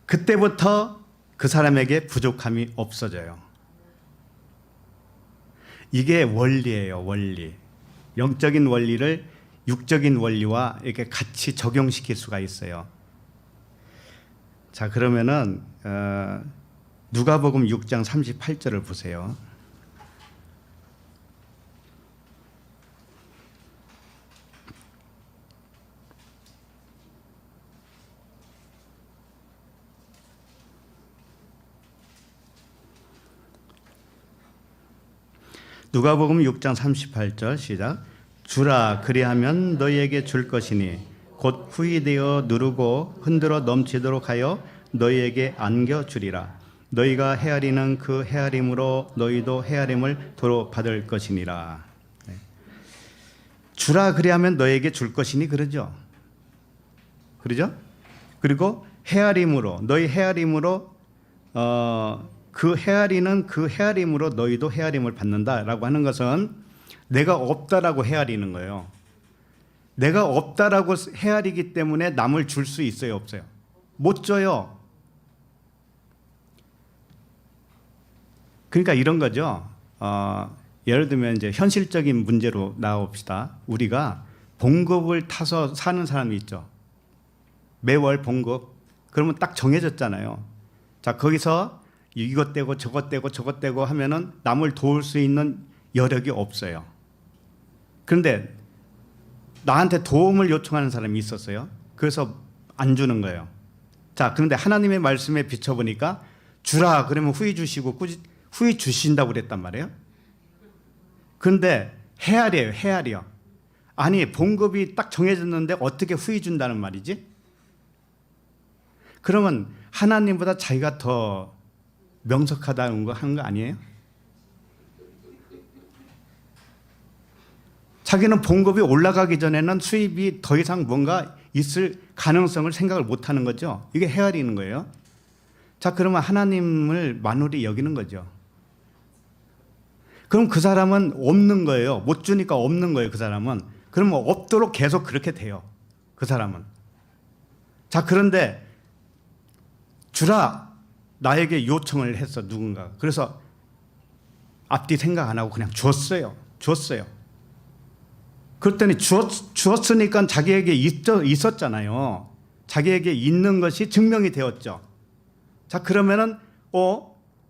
그때부터 그 사람에게 부족함이 없어져요. 이게 원리예요, 원리. 영적인 원리를 육적인 원리와 이렇게 같이 적용시킬 수가 있어요. 자, 그러면은 누가복음 6장 38절을 보세요. 누가복음 6장 38절 시작. 주라 그리하면 너희에게 줄 것이니 곧 후이되어 누르고 흔들어 넘치도록 하여 너희에게 안겨주리라. 너희가 헤아리는 그 헤아림으로 너희도 헤아림을 도로 받을 것이니라. 네. 주라 그리하면 너희에게 줄 것이니 그러죠. 그러죠? 그리고 헤아림으로 너희 헤아림으로 그 헤아리는 그 헤아림으로 너희도 헤아림을 받는다라고 하는 것은 내가 없다라고 헤아리는 거예요. 내가 없다라고 헤아리기 때문에 남을 줄 수 있어요, 없어요? 못 줘요. 그러니까 이런 거죠. 예를 들면 이제 현실적인 문제로 나옵시다. 우리가 봉급을 타서 사는 사람이 있죠. 매월 봉급. 그러면 딱 정해졌잖아요. 자, 거기서 이것 떼고 저것 떼고 저것 떼고 하면은 남을 도울 수 있는 여력이 없어요. 그런데 나한테 도움을 요청하는 사람이 있었어요. 그래서 안 주는 거예요. 자, 그런데 하나님의 말씀에 비춰보니까 주라 그러면 후히 주시고 후히 주신다고 그랬단 말이에요. 그런데 헤아려요, 헤아려. 아니, 봉급이 딱 정해졌는데 어떻게 후히 준다는 말이지? 그러면 하나님보다 자기가 더 명석하다는 거 하는 거 아니에요? 자기는 봉급이 올라가기 전에는 수입이 더 이상 뭔가 있을 가능성을 생각을 못 하는 거죠. 이게 헤아리는 거예요. 자, 그러면 하나님을 만홀히 여기는 거죠. 그럼 그 사람은 없는 거예요. 못 주니까 없는 거예요, 그 사람은. 그러면 없도록 계속 그렇게 돼요, 그 사람은. 자, 그런데 주라 나에게 요청을 했어, 누군가. 그래서 앞뒤 생각 안 하고 그냥 줬어요. 그랬더니 주었으니까 자기에게 있었잖아요. 자기에게 있는 것이 증명이 되었죠. 자, 그러면은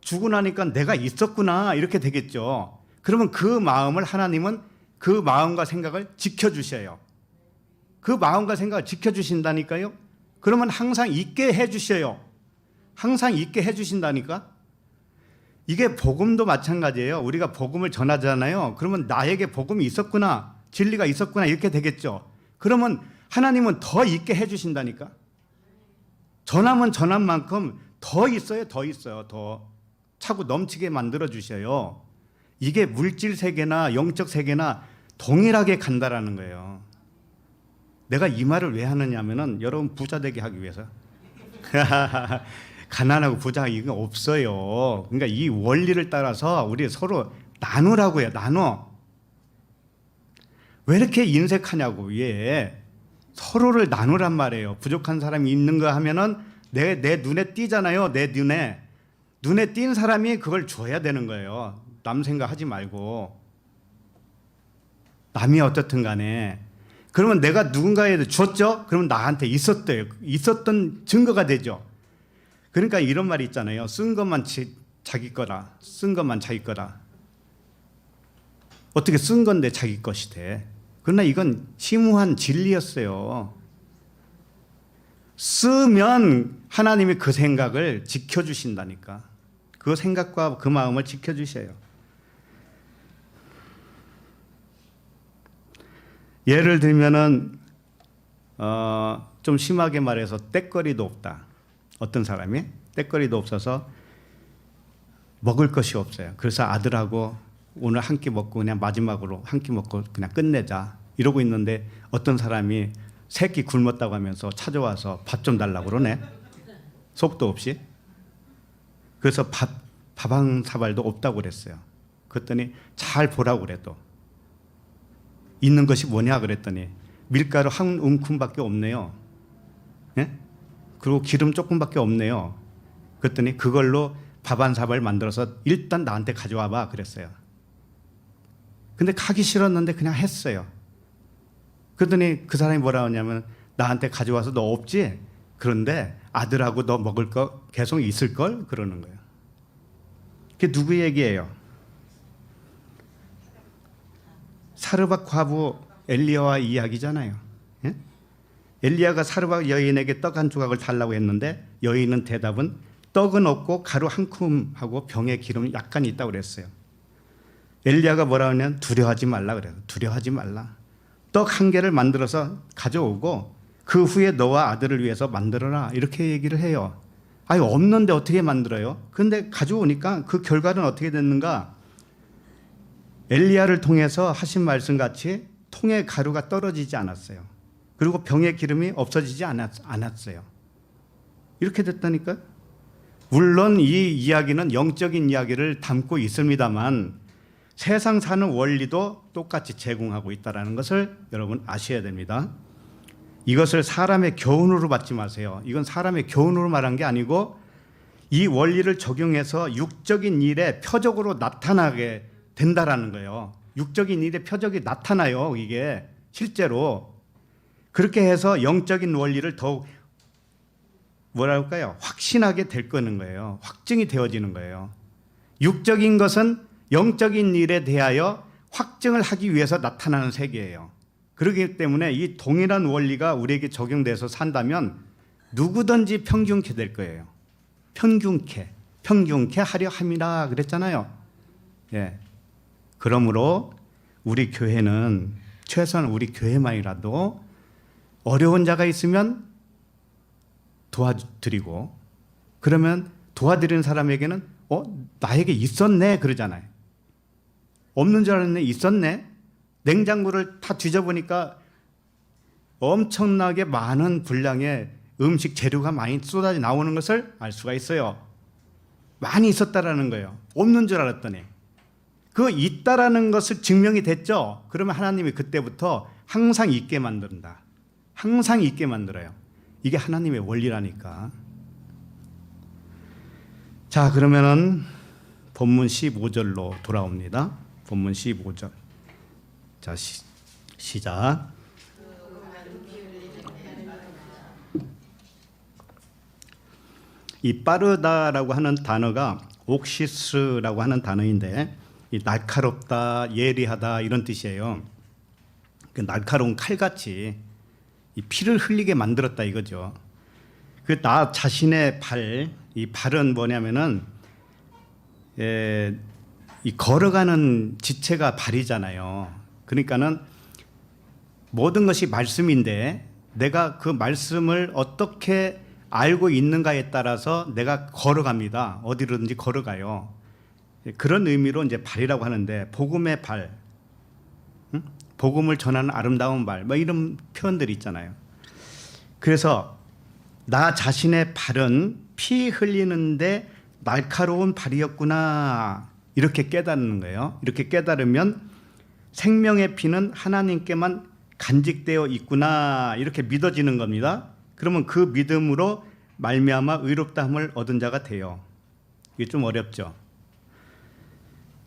주고 나니까 내가 있었구나 이렇게 되겠죠. 그러면 그 마음을 하나님은 그 마음과 생각을 지켜주셔요. 그 마음과 생각을 지켜주신다니까요. 그러면 항상 있게 해주셔요. 항상 있게 해주신다니까. 이게 복음도 마찬가지예요. 우리가 복음을 전하잖아요. 그러면 나에게 복음이 있었구나, 진리가 있었구나 이렇게 되겠죠. 그러면 하나님은 더 있게 해주신다니까. 전하면 전한 만큼 더 있어요. 더 차고 넘치게 만들어 주셔요. 이게 물질 세계나 영적 세계나 동일하게 간다라는 거예요. 내가 이 말을 왜 하느냐면은 여러분 부자 되게 하기 위해서. 가난하고 부자 이거 없어요. 그러니까 이 원리를 따라서 우리 서로 나누라고요. 나눠. 왜 이렇게 인색하냐고. 예. 서로를 나누란 말이에요. 부족한 사람이 있는 거 하면은 내 눈에 띄잖아요. 내 눈에 띈 사람이 그걸 줘야 되는 거예요. 남 생각하지 말고. 남이 어떻든 간에. 그러면 내가 누군가에게 줬죠? 그러면 나한테 있었던 증거가 되죠. 그러니까 이런 말이 있잖아요. 쓴 것만 자기 거라. 쓴 것만 자기 거라. 어떻게 쓴 건데 자기 것이 돼. 그러나 이건 심오한 진리였어요. 쓰면 하나님이 그 생각을 지켜주신다니까. 그 생각과 그 마음을 지켜주셔요. 예를 들면은 좀 심하게 말해서 떼거리도 없다. 어떤 사람이 떼거리도 없어서 먹을 것이 없어요. 그래서 아들하고 오늘 한 끼 먹고 그냥 마지막으로 한 끼 먹고 그냥 끝내자 이러고 있는데 어떤 사람이 세 끼 굶었다고 하면서 찾아와서 밥 좀 달라고 그러네. 속도 없이. 그래서 밥 한 사발도 없다고 그랬어요. 그랬더니 잘 보라고 그래도. 있는 것이 뭐냐 그랬더니 밀가루 한 움큼밖에 없네요. 예? 그리고 기름 조금밖에 없네요. 그랬더니 그걸로 밥 한 사발 만들어서 일단 나한테 가져와 봐 그랬어요. 근데 가기 싫었는데 그냥 했어요. 그랬더니 그 사람이 뭐라 하냐면 나한테 가져와서 너 없지? 그런데 아들하고 너 먹을 거 계속 있을 걸? 그러는 거예요. 그게 누구 얘기예요? 사르밧 과부 엘리야와 이야기잖아요. 예? 엘리야가 사르밧 여인에게 떡 한 조각을 달라고 했는데 여인은 대답은 떡은 없고 가루 한 큼하고 병에 기름 약간 있다고 그랬어요. 엘리야가 뭐라 하냐면 두려워하지 말라 그래요. 두려워하지 말라. 떡 한 개를 만들어서 가져오고 그 후에 너와 아들을 위해서 만들어라 이렇게 얘기를 해요. 아니 없는데 어떻게 만들어요? 그런데 가져오니까 그 결과는 어떻게 됐는가? 엘리야를 통해서 하신 말씀같이 통에 가루가 떨어지지 않았어요. 그리고 병의 기름이 없어지지 않았어요. 이렇게 됐다니까. 물론 이 이야기는 영적인 이야기를 담고 있습니다만 세상 사는 원리도 똑같이 제공하고 있다는 것을 여러분 아셔야 됩니다. 이것을 사람의 교훈으로 받지 마세요. 이건 사람의 교훈으로 말한 게 아니고 이 원리를 적용해서 육적인 일에 표적으로 나타나게 된다라는 거예요. 육적인 일에 표적이 나타나요. 이게 실제로. 그렇게 해서 영적인 원리를 더욱 뭐랄까요? 확신하게 될 거는 거예요. 확증이 되어지는 거예요. 육적인 것은 영적인 일에 대하여 확증을 하기 위해서 나타나는 세계예요. 그렇기 때문에 이 동일한 원리가 우리에게 적용돼서 산다면 누구든지 평균케 될 거예요. 평균케 하려 함이라 그랬잖아요. 예. 그러므로 우리 교회는 최소한 우리 교회만이라도 어려운 자가 있으면 도와드리고, 그러면 도와드리는 사람에게는 나에게 있었네 그러잖아요. 없는 줄 알았네, 있었네. 냉장고를 다 뒤져보니까 엄청나게 많은 분량의 음식 재료가 많이 쏟아져 나오는 것을 알 수가 있어요. 많이 있었다라는 거예요. 없는 줄 알았더니. 그 있다라는 것을 증명이 됐죠. 그러면 하나님이 그때부터 항상 있게 만든다. 항상 있게 만들어요. 이게 하나님의 원리라니까. 자, 그러면은 본문 15절로 돌아옵니다. 본문 15절. 자, 시작. 이 빠르다라고 하는 단어가 옥시스라고 하는 단어인데, 이 날카롭다, 예리하다 이런 뜻이에요. 그 날카로운 칼같이 이 피를 흘리게 만들었다 이거죠. 그 나 자신의 발, 이 발은 뭐냐면은 이 걸어가는 지체가 발이잖아요. 그러니까는 모든 것이 말씀인데 내가 그 말씀을 어떻게 알고 있는가에 따라서 내가 걸어갑니다. 어디로든지 걸어가요. 그런 의미로 이제 발이라고 하는데, 복음의 발, 복음을 전하는 아름다운 발, 뭐 이런 표현들이 있잖아요. 그래서 나 자신의 발은 피 흘리는데 날카로운 발이었구나, 이렇게 깨닫는 거예요. 이렇게 깨달으면 생명의 피는 하나님께만 간직되어 있구나, 이렇게 믿어지는 겁니다. 그러면 그 믿음으로 말미암아 의롭다함을 얻은 자가 돼요. 이게 좀 어렵죠.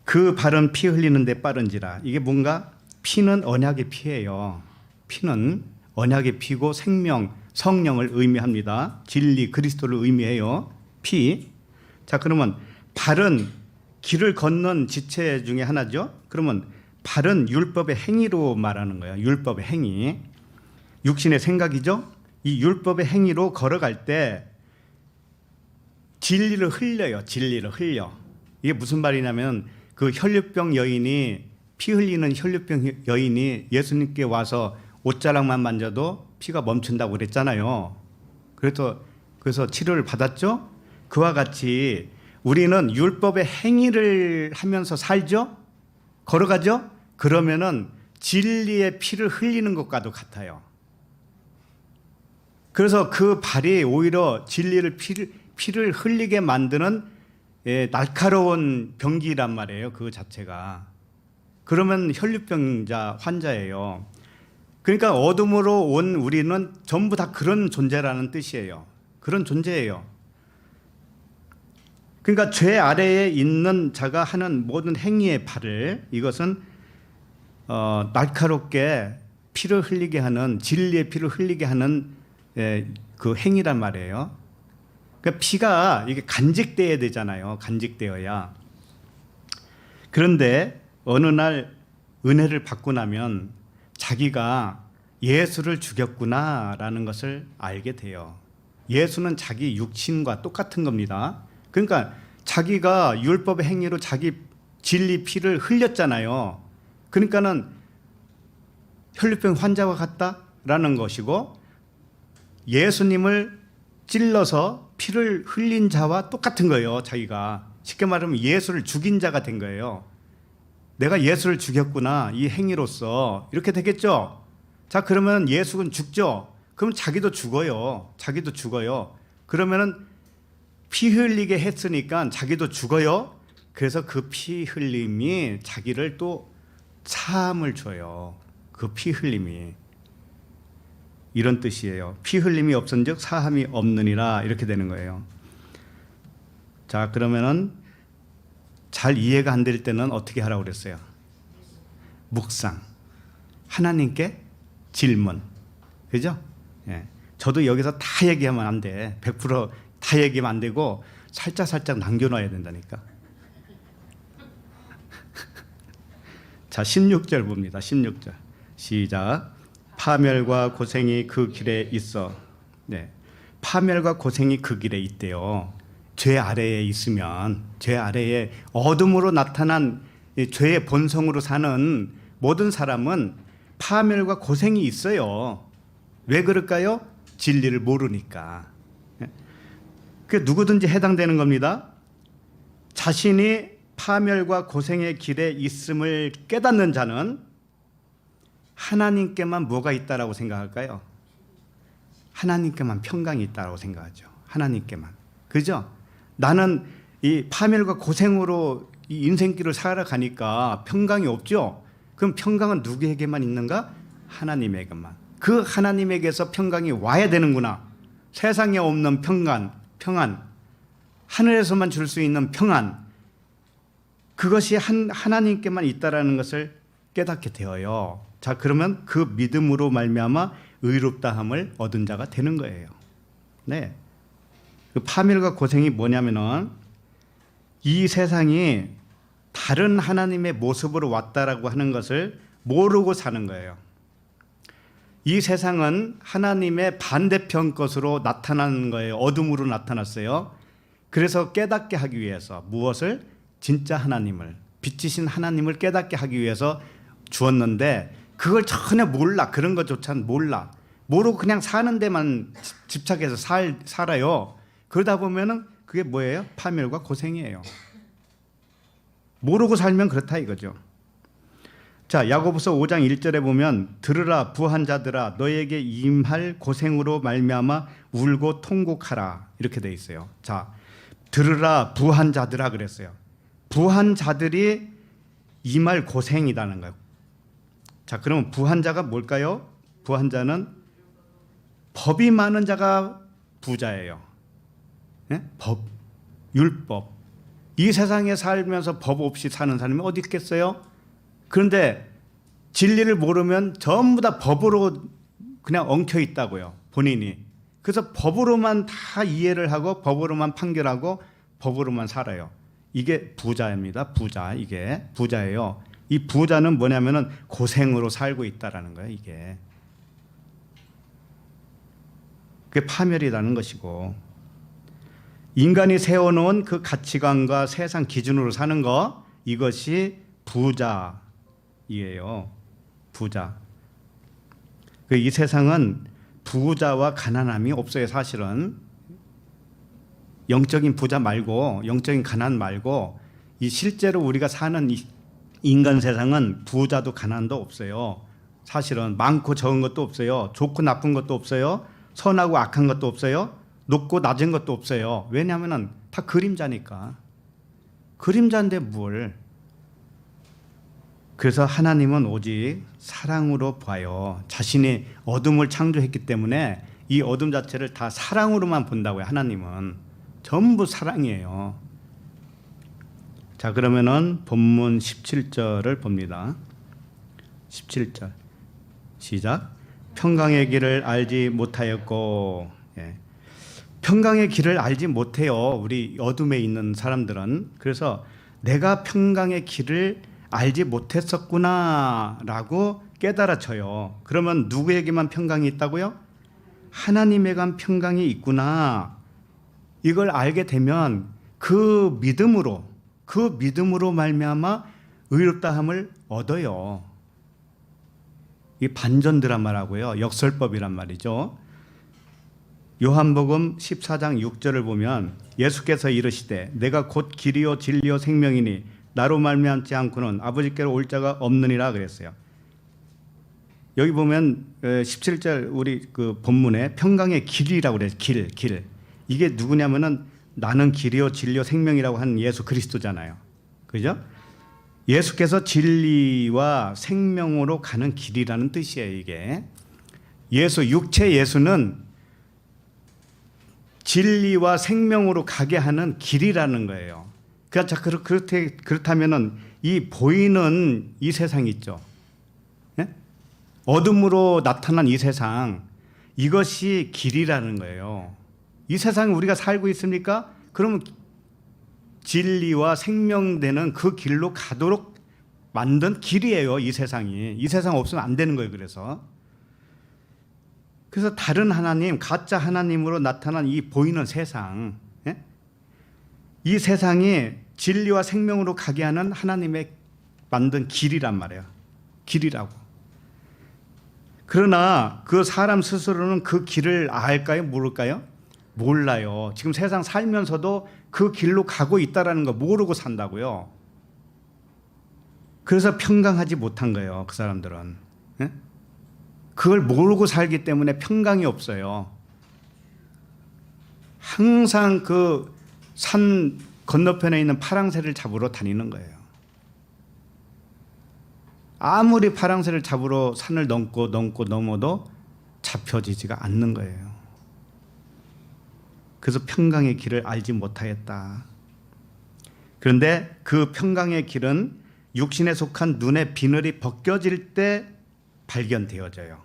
그 발은 피 흘리는데 빠른지라. 이게 뭔가, 피는 언약의 피예요. 피는 언약의 피고 생명, 성령을 의미합니다. 진리, 그리스도를 의미해요. 피. 자, 그러면 발은 길을 걷는 지체 중에 하나죠. 그러면 발은 율법의 행위로 말하는 거예요. 율법의 행위. 육신의 생각이죠. 이 율법의 행위로 걸어갈 때 진리를 흘려요. 진리를 흘려. 이게 무슨 말이냐면, 그 혈류병 여인이, 피 흘리는 혈류병 여인이 예수님께 와서 옷자락만 만져도 피가 멈춘다고 그랬잖아요. 그래서 치료를 받았죠. 그와 같이 우리는 율법의 행위를 하면서 살죠. 걸어가죠. 그러면은 진리의 피를 흘리는 것과도 같아요. 그래서 그 발이 오히려 진리를 피를 흘리게 만드는 날카로운 병기란 말이에요. 그 자체가. 그러면 혈류병자 환자예요. 그러니까 어둠으로 온 우리는 전부 다 그런 존재라는 뜻이에요. 그런 존재예요. 그러니까 죄 아래에 있는 자가 하는 모든 행위의 발을, 이것은 날카롭게 피를 흘리게 하는, 진리의 피를 흘리게 하는 그 행위란 말이에요. 그러니까 피가 이게 간직되어야 되잖아요. 간직되어야. 그런데 어느 날 은혜를 받고 나면 자기가 예수를 죽였구나라는 것을 알게 돼요. 예수는 자기 육신과 똑같은 겁니다. 그러니까 자기가 율법의 행위로 자기 진리 피를 흘렸잖아요. 그러니까는 혈류병 환자와 같다라는 것이고, 예수님을 찔러서 피를 흘린 자와 똑같은 거예요. 자기가 쉽게 말하면 예수를 죽인 자가 된 거예요. 내가 예수를 죽였구나, 이 행위로서. 이렇게 되겠죠. 자, 그러면 예수는 죽죠. 그럼 자기도 죽어요. 자기도 죽어요. 그러면은 피 흘리게 했으니까 자기도 죽어요. 그래서 그 피 흘림이 자기를 또 사함을 줘요. 그 피 흘림이. 이런 뜻이에요. 피 흘림이 없은즉 사함이 없느니라, 이렇게 되는 거예요. 자, 그러면은 잘 이해가 안 될 때는 어떻게 하라고 그랬어요? 묵상. 하나님께 질문. 그죠? 예. 저도 여기서 다 얘기하면 안 돼. 100%다 얘기하면 안 되고 살짝 남겨놔야 된다니까. 자, 16절 봅니다. 16절. 시작. 파멸과 고생이 그 길에 있어. 네. 파멸과 고생이 그 길에 있대요. 죄 아래에 있으면, 죄 아래에 어둠으로 나타난 죄의 본성으로 사는 모든 사람은 파멸과 고생이 있어요. 왜 그럴까요? 진리를 모르니까. 그 누구든지 해당되는 겁니다. 자신이 파멸과 고생의 길에 있음을 깨닫는 자는 하나님께만 뭐가 있다라고 생각할까요? 하나님께만 평강이 있다라고 생각하죠. 하나님께만. 그죠? 나는 이 파멸과 고생으로 이 인생길을 살아가니까 평강이 없죠? 그럼 평강은 누구에게만 있는가? 하나님에게만. 그 하나님에게서 평강이 와야 되는구나. 세상에 없는 평안, 하늘에서만 줄 수 있는 평안, 그것이 하나님께만 있다라는 것을 깨닫게 되어요. 자, 그러면 그 믿음으로 말미암아 의롭다함을 얻은 자가 되는 거예요. 네. 그 파멸과 고생이 뭐냐면은 이 세상이 다른 하나님의 모습으로 왔다라고 하는 것을 모르고 사는 거예요. 이 세상은 하나님의 반대편 것으로 나타나는 거예요. 어둠으로 나타났어요. 그래서 깨닫게 하기 위해서 무엇을? 진짜 하나님을, 빛이신 하나님을 깨닫게 하기 위해서 주었는데 그걸 전혀 몰라. 그런 것조차는 몰라. 모르고 그냥 사는 데만 집착해서 살아요. 그러다 보면은 그게 뭐예요? 파멸과 고생이에요. 모르고 살면 그렇다 이거죠. 자, 야고보서 5장 1절에 보면 들으라 부한 자들아 너에게 임할 고생으로 말미암아 울고 통곡하라 이렇게 돼 있어요. 자, 들으라 부한 자들아 그랬어요. 부한 자들이 임할 고생이라는 거예요. 자, 그러면 부한 자가 뭘까요? 부한 자는 법이 많은 자가 부자예요. 네? 법, 율법. 이 세상에 살면서 법 없이 사는 사람이 어디 있겠어요? 그런데 진리를 모르면 전부 다 법으로 그냥 엉켜 있다고요. 본인이. 그래서 법으로만 다 이해를 하고 법으로만 판결하고 법으로만 살아요. 이게 부자입니다. 부자. 이게 부자예요. 이 부자는 뭐냐면은 고생으로 살고 있다라는 거예요. 이게. 그게 파멸이라는 것이고 인간이 세워놓은 그 가치관과 세상 기준으로 사는 거 이것이 부자이에요. 부자. 이 세상은 부자와 가난함이 없어요. 사실은 영적인 부자 말고 영적인 가난 말고 이 실제로 우리가 사는 이 인간 세상은 부자도 가난도 없어요. 사실은 많고 적은 것도 없어요. 좋고 나쁜 것도 없어요. 선하고 악한 것도 없어요. 높고 낮은 것도 없어요. 왜냐하면 다 그림자니까. 그림자인데 뭘. 그래서 하나님은 오직 사랑으로 봐요. 자신이 어둠을 창조했기 때문에 이 어둠 자체를 다 사랑으로만 본다고요. 하나님은 전부 사랑이에요. 자, 그러면은 본문 17절을 봅니다. 17절 시작. 평강의 길을 알지 못하였고, 예. 평강의 길을 알지 못해요. 우리 어둠에 있는 사람들은. 그래서 내가 평강의 길을 알지 못했었구나라고 깨달아져요. 그러면 누구에게만 평강이 있다고요? 하나님에게만 평강이 있구나. 이걸 알게 되면 그 믿음으로 말미암아 의롭다함을 얻어요. 이 반전 드라마라고요. 역설법이란 말이죠. 요한복음 14장 6절을 보면 예수께서 이르시되 내가 곧 길이요 진리요 생명이니 나로 말미암지 않고는 아버지께로 올 자가 없느니라 그랬어요. 여기 보면 17절 우리 그 본문에 평강의 길이라고 그래요. 길. 이게 누구냐면은 나는 길이요 진리요 생명이라고 하는 예수 그리스도잖아요. 그죠? 예수께서 진리와 생명으로 가는 길이라는 뜻이에요. 이게 육체 예수는 진리와 생명으로 가게 하는 길이라는 거예요. 그렇다면은 이 보이는 이 세상 있죠. 예? 어둠으로 나타난 이 세상, 이것이 길이라는 거예요. 이 세상에 우리가 살고 있습니까? 그러면 진리와 생명되는 그 길로 가도록 만든 길이에요. 이 세상이. 이 세상 없으면 안 되는 거예요. 그래서 다른 하나님, 가짜 하나님으로 나타난 이 보이는 세상, 예? 이 세상이 진리와 생명으로 가게 하는 하나님의 만든 길이란 말이에요. 길이라고. 그러나 그 사람 스스로는 그 길을 알까요? 모를까요? 몰라요. 지금 세상 살면서도 그 길로 가고 있다는 거 모르고 산다고요. 그래서 평강하지 못한 거예요. 그 사람들은. 예? 그걸 모르고 살기 때문에 평강이 없어요. 항상 그 산 건너편에 있는 파랑새를 잡으러 다니는 거예요. 아무리 파랑새를 잡으러 산을 넘어도 잡혀지지가 않는 거예요. 그래서 평강의 길을 알지 못하였다. 그런데 그 평강의 길은 육신에 속한 눈의 비늘이 벗겨질 때 발견되어져요.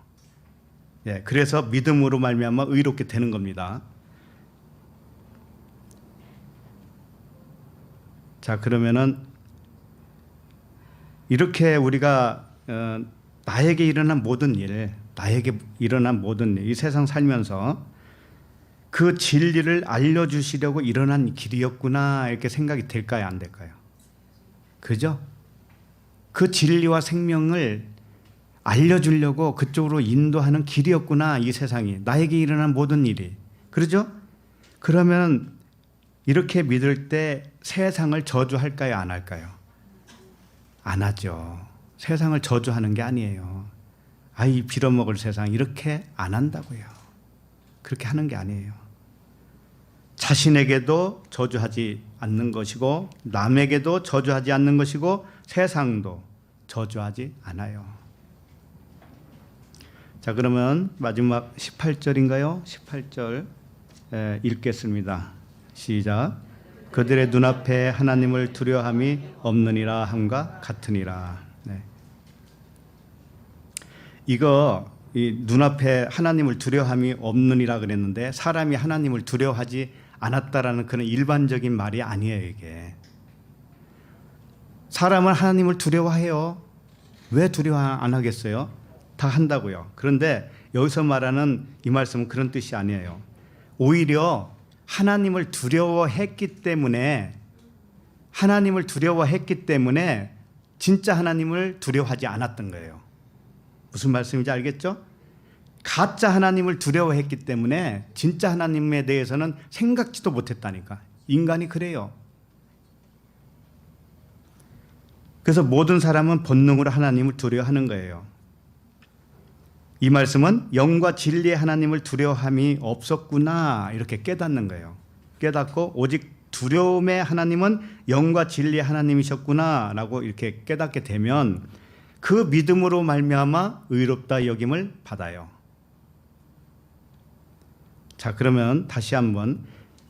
예, 그래서 믿음으로 말미암아 의롭게 되는 겁니다. 자, 그러면은 이렇게 우리가 나에게 일어난 모든 일, 이 세상 살면서 그 진리를 알려주시려고 일어난 길이었구나 이렇게 생각이 될까요, 안 될까요? 그죠? 그 진리와 생명을 알려주려고 그쪽으로 인도하는 길이었구나, 이 세상이. 나에게 일어난 모든 일이. 그러죠? 그러면 이렇게 믿을 때 세상을 저주할까요, 안 할까요? 안 하죠. 세상을 저주하는 게 아니에요. 아이 빌어먹을 세상, 이렇게 안 한다고요. 그렇게 하는 게 아니에요. 자신에게도 저주하지 않는 것이고 남에게도 저주하지 않는 것이고 세상도 저주하지 않아요. 자, 그러면 마지막 18절인가요? 18절 읽겠습니다. 시작. 그들의 눈앞에 하나님을 두려워함이 없느니라 함과 같으니라. 네. 이거 이 눈앞에 하나님을 두려워함이 없느니라 그랬는데 사람이 하나님을 두려워하지 않았다라는 그런 일반적인 말이 아니에요. 이게 사람은 하나님을 두려워해요. 왜 두려워 안 하겠어요? 다 한다고요. 그런데 여기서 말하는 이 말씀은 그런 뜻이 아니에요. 오히려 하나님을 두려워했기 때문에 진짜 하나님을 두려워하지 않았던 거예요. 무슨 말씀인지 알겠죠? 가짜 하나님을 두려워했기 때문에 진짜 하나님에 대해서는 생각지도 못했다니까. 인간이 그래요. 그래서 모든 사람은 본능으로 하나님을 두려워하는 거예요. 이 말씀은 영과 진리의 하나님을 두려워함이 없었구나 이렇게 깨닫는 거예요. 깨닫고 오직 두려움의 하나님은 영과 진리의 하나님이셨구나 라고 이렇게 깨닫게 되면 그 믿음으로 말미암아 의롭다 여김을 받아요. 자, 그러면 다시 한번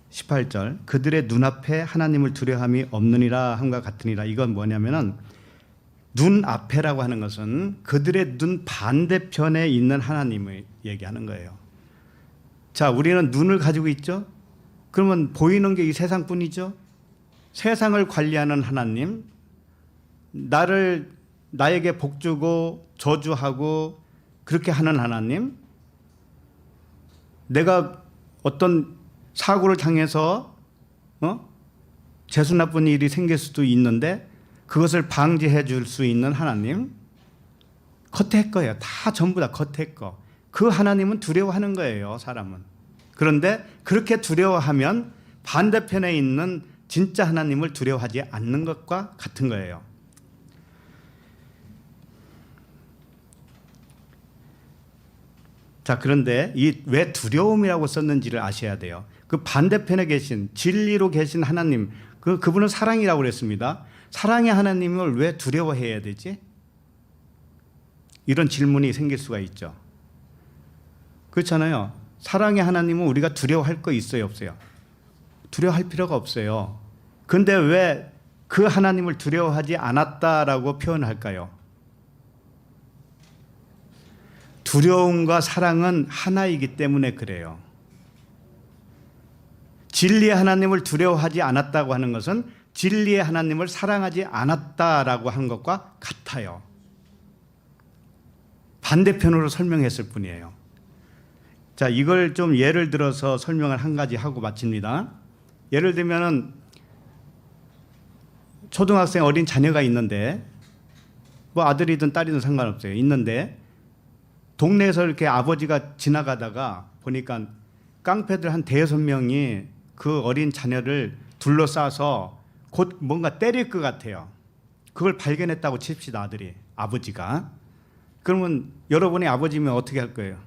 18절 그들의 눈앞에 하나님을 두려워함이 없느니라 함과 같으니라. 이건 뭐냐면은 눈앞에라고 하는 것은 그들의 눈 반대편에 있는 하나님을 얘기하는 거예요. 자, 우리는 눈을 가지고 있죠. 그러면 보이는 게 이 세상뿐이죠. 세상을 관리하는 하나님, 나에게 복주고 저주하고 그렇게 하는 하나님, 내가 어떤 사고를 당해서 재수 나쁜 일이 생길 수도 있는데 그것을 방지해 줄 수 있는 하나님, 겉에 거예요. 다 전부 다 겉에 거. 그 하나님은 두려워하는 거예요, 사람은. 그런데 그렇게 두려워하면 반대편에 있는 진짜 하나님을 두려워하지 않는 것과 같은 거예요. 자, 그런데 이 왜 두려움이라고 썼는지를 아셔야 돼요. 그 반대편에 계신 진리로 계신 하나님, 그분은 사랑이라고 그랬습니다. 사랑의 하나님을 왜 두려워해야 되지? 이런 질문이 생길 수가 있죠. 그렇잖아요. 사랑의 하나님은 우리가 두려워할 거 있어요, 없어요? 두려워할 필요가 없어요. 그런데 왜 그 하나님을 두려워하지 않았다라고 표현할까요? 두려움과 사랑은 하나이기 때문에 그래요. 진리의 하나님을 두려워하지 않았다고 하는 것은 진리의 하나님을 사랑하지 않았다라고 하는 것과 같아요. 반대편으로 설명했을 뿐이에요. 자, 이걸 좀 예를 들어서 설명을 한 가지 하고 마칩니다. 예를 들면은 초등학생 어린 자녀가 있는데, 뭐 아들이든 딸이든 상관없어요. 있는데 동네에서 이렇게 아버지가 지나가다가 보니까 깡패들 한 5-6명이 그 어린 자녀를 둘러싸서 곧 뭔가 때릴 것 같아요. 그걸 발견했다고 칩시다, 아들이, 아버지가. 그러면 여러분이 아버지면 어떻게 할 거예요?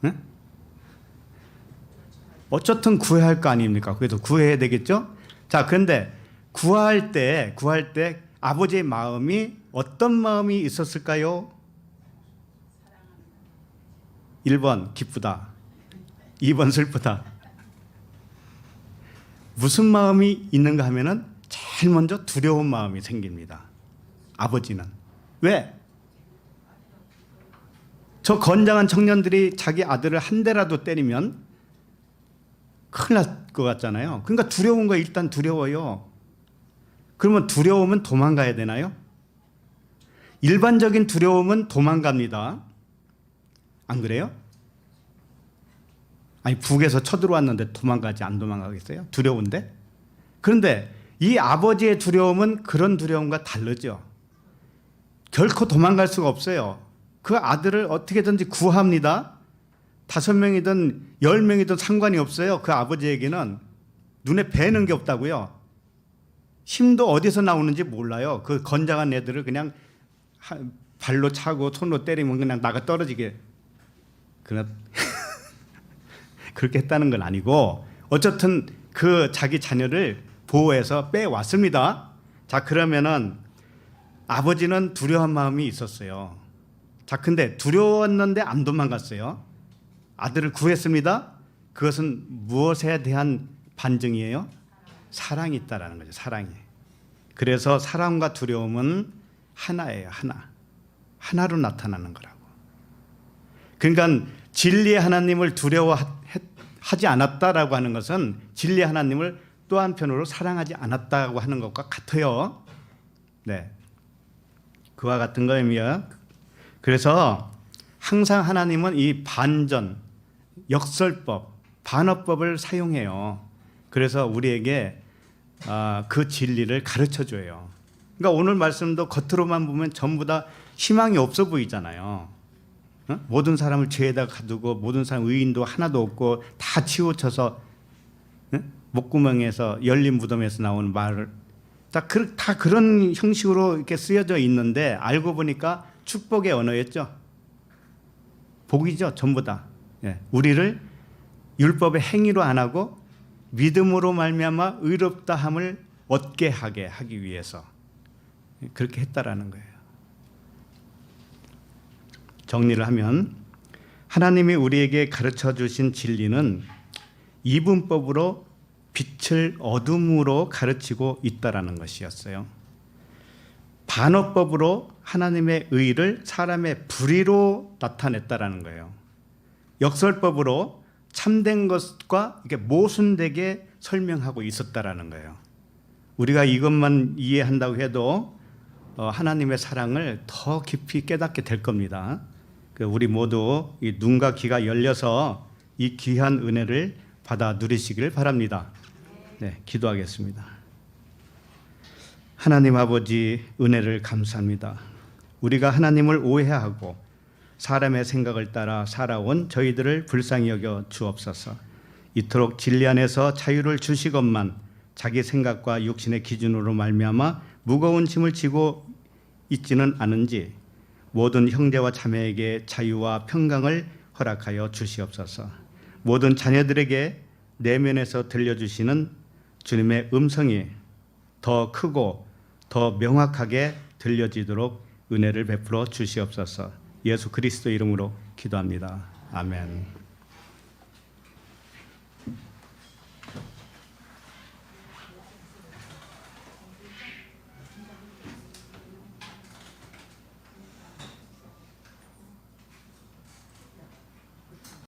응? 어쨌든 구해야 할 거 아닙니까? 그래서 구해야 되겠죠? 자, 그런데 구할 때 아버지의 마음이 어떤 마음이 있었을까요? 1번 기쁘다, 2번 슬프다. 무슨 마음이 있는가 하면은 제일 먼저 두려운 마음이 생깁니다. 아버지는. 왜? 저 건장한 청년들이 자기 아들을 한 대라도 때리면 큰일 날 것 같잖아요. 그러니까 두려운 거 일단 두려워요. 그러면 두려움은 도망가야 되나요? 일반적인 두려움은 도망갑니다. 안 그래요? 아니, 북에서 쳐들어왔는데 도망가지 안 도망가겠어요? 두려운데? 그런데 이 아버지의 두려움은 그런 두려움과 다르죠. 결코 도망갈 수가 없어요. 그 아들을 어떻게든지 구합니다. 5명이든 10명이든 상관이 없어요. 그 아버지에게는 눈에 뵈는 게 없다고요. 힘도 어디서 나오는지 몰라요. 그 건장한 애들을 그냥 발로 차고 손으로 때리면 그냥 나가 떨어지게 그렇게 했다는 건 아니고, 어쨌든 그 자기 자녀를 보호해서 빼왔습니다. 자, 그러면은 아버지는 두려운 마음이 있었어요. 자, 근데 두려웠는데 안 도망갔어요. 아들을 구했습니다. 그것은 무엇에 대한 반증이에요? 사랑이 있다라는 거죠. 사랑이. 그래서 사랑과 두려움은 하나예요. 하나로 나타나는 거라고. 그러니까 진리의 하나님을 두려워하지 않았다라고 하는 것은 진리의 하나님을 또 한편으로 사랑하지 않았다고 하는 것과 같아요. 네, 그와 같은 거입니다. 그래서 항상 하나님은 이 반전, 역설법, 반어법을 사용해요. 그래서 우리에게 그 진리를 가르쳐줘요. 그러니까 오늘 말씀도 겉으로만 보면 전부 다 희망이 없어 보이잖아요. 모든 사람을 죄에다 가두고 모든 사람 의인도 하나도 없고 다 치우쳐서 목구멍에서 열린 무덤에서 나오는 말을 다 그런 형식으로 이렇게 쓰여져 있는데, 알고 보니까 축복의 언어였죠. 복이죠, 전부 다. 우리를 율법의 행위로 안 하고 믿음으로 말미암아 의롭다함을 얻게 하기 위해서 그렇게 했다라는 거예요. 정리를 하면 하나님이 우리에게 가르쳐 주신 진리는 이분법으로 빛을 어둠으로 가르치고 있다라는 것이었어요. 반어법으로 하나님의 의를 사람의 불의로 나타냈다라는 거예요. 역설법으로 참된 것과 이렇게 모순되게 설명하고 있었다라는 거예요. 우리가 이것만 이해한다고 해도 하나님의 사랑을 더 깊이 깨닫게 될 겁니다. 우리 모두 이 눈과 귀가 열려서 이 귀한 은혜를 받아 누리시길 바랍니다. 네, 기도하겠습니다. 하나님 아버지, 은혜를 감사합니다. 우리가 하나님을 오해하고 사람의 생각을 따라 살아온 저희들을 불쌍히 여겨 주옵소서. 이토록 진리 안에서 자유를 주시건만 자기 생각과 육신의 기준으로 말미암아 무거운 짐을 지고 있지는 않은지 모든 형제와 자매에게 자유와 평강을 허락하여 주시옵소서. 모든 자녀들에게 내면에서 들려주시는 주님의 음성이 더 크고 더 명확하게 들려지도록 은혜를 베풀어 주시옵소서. 예수 그리스도 이름으로 기도합니다. 아멘.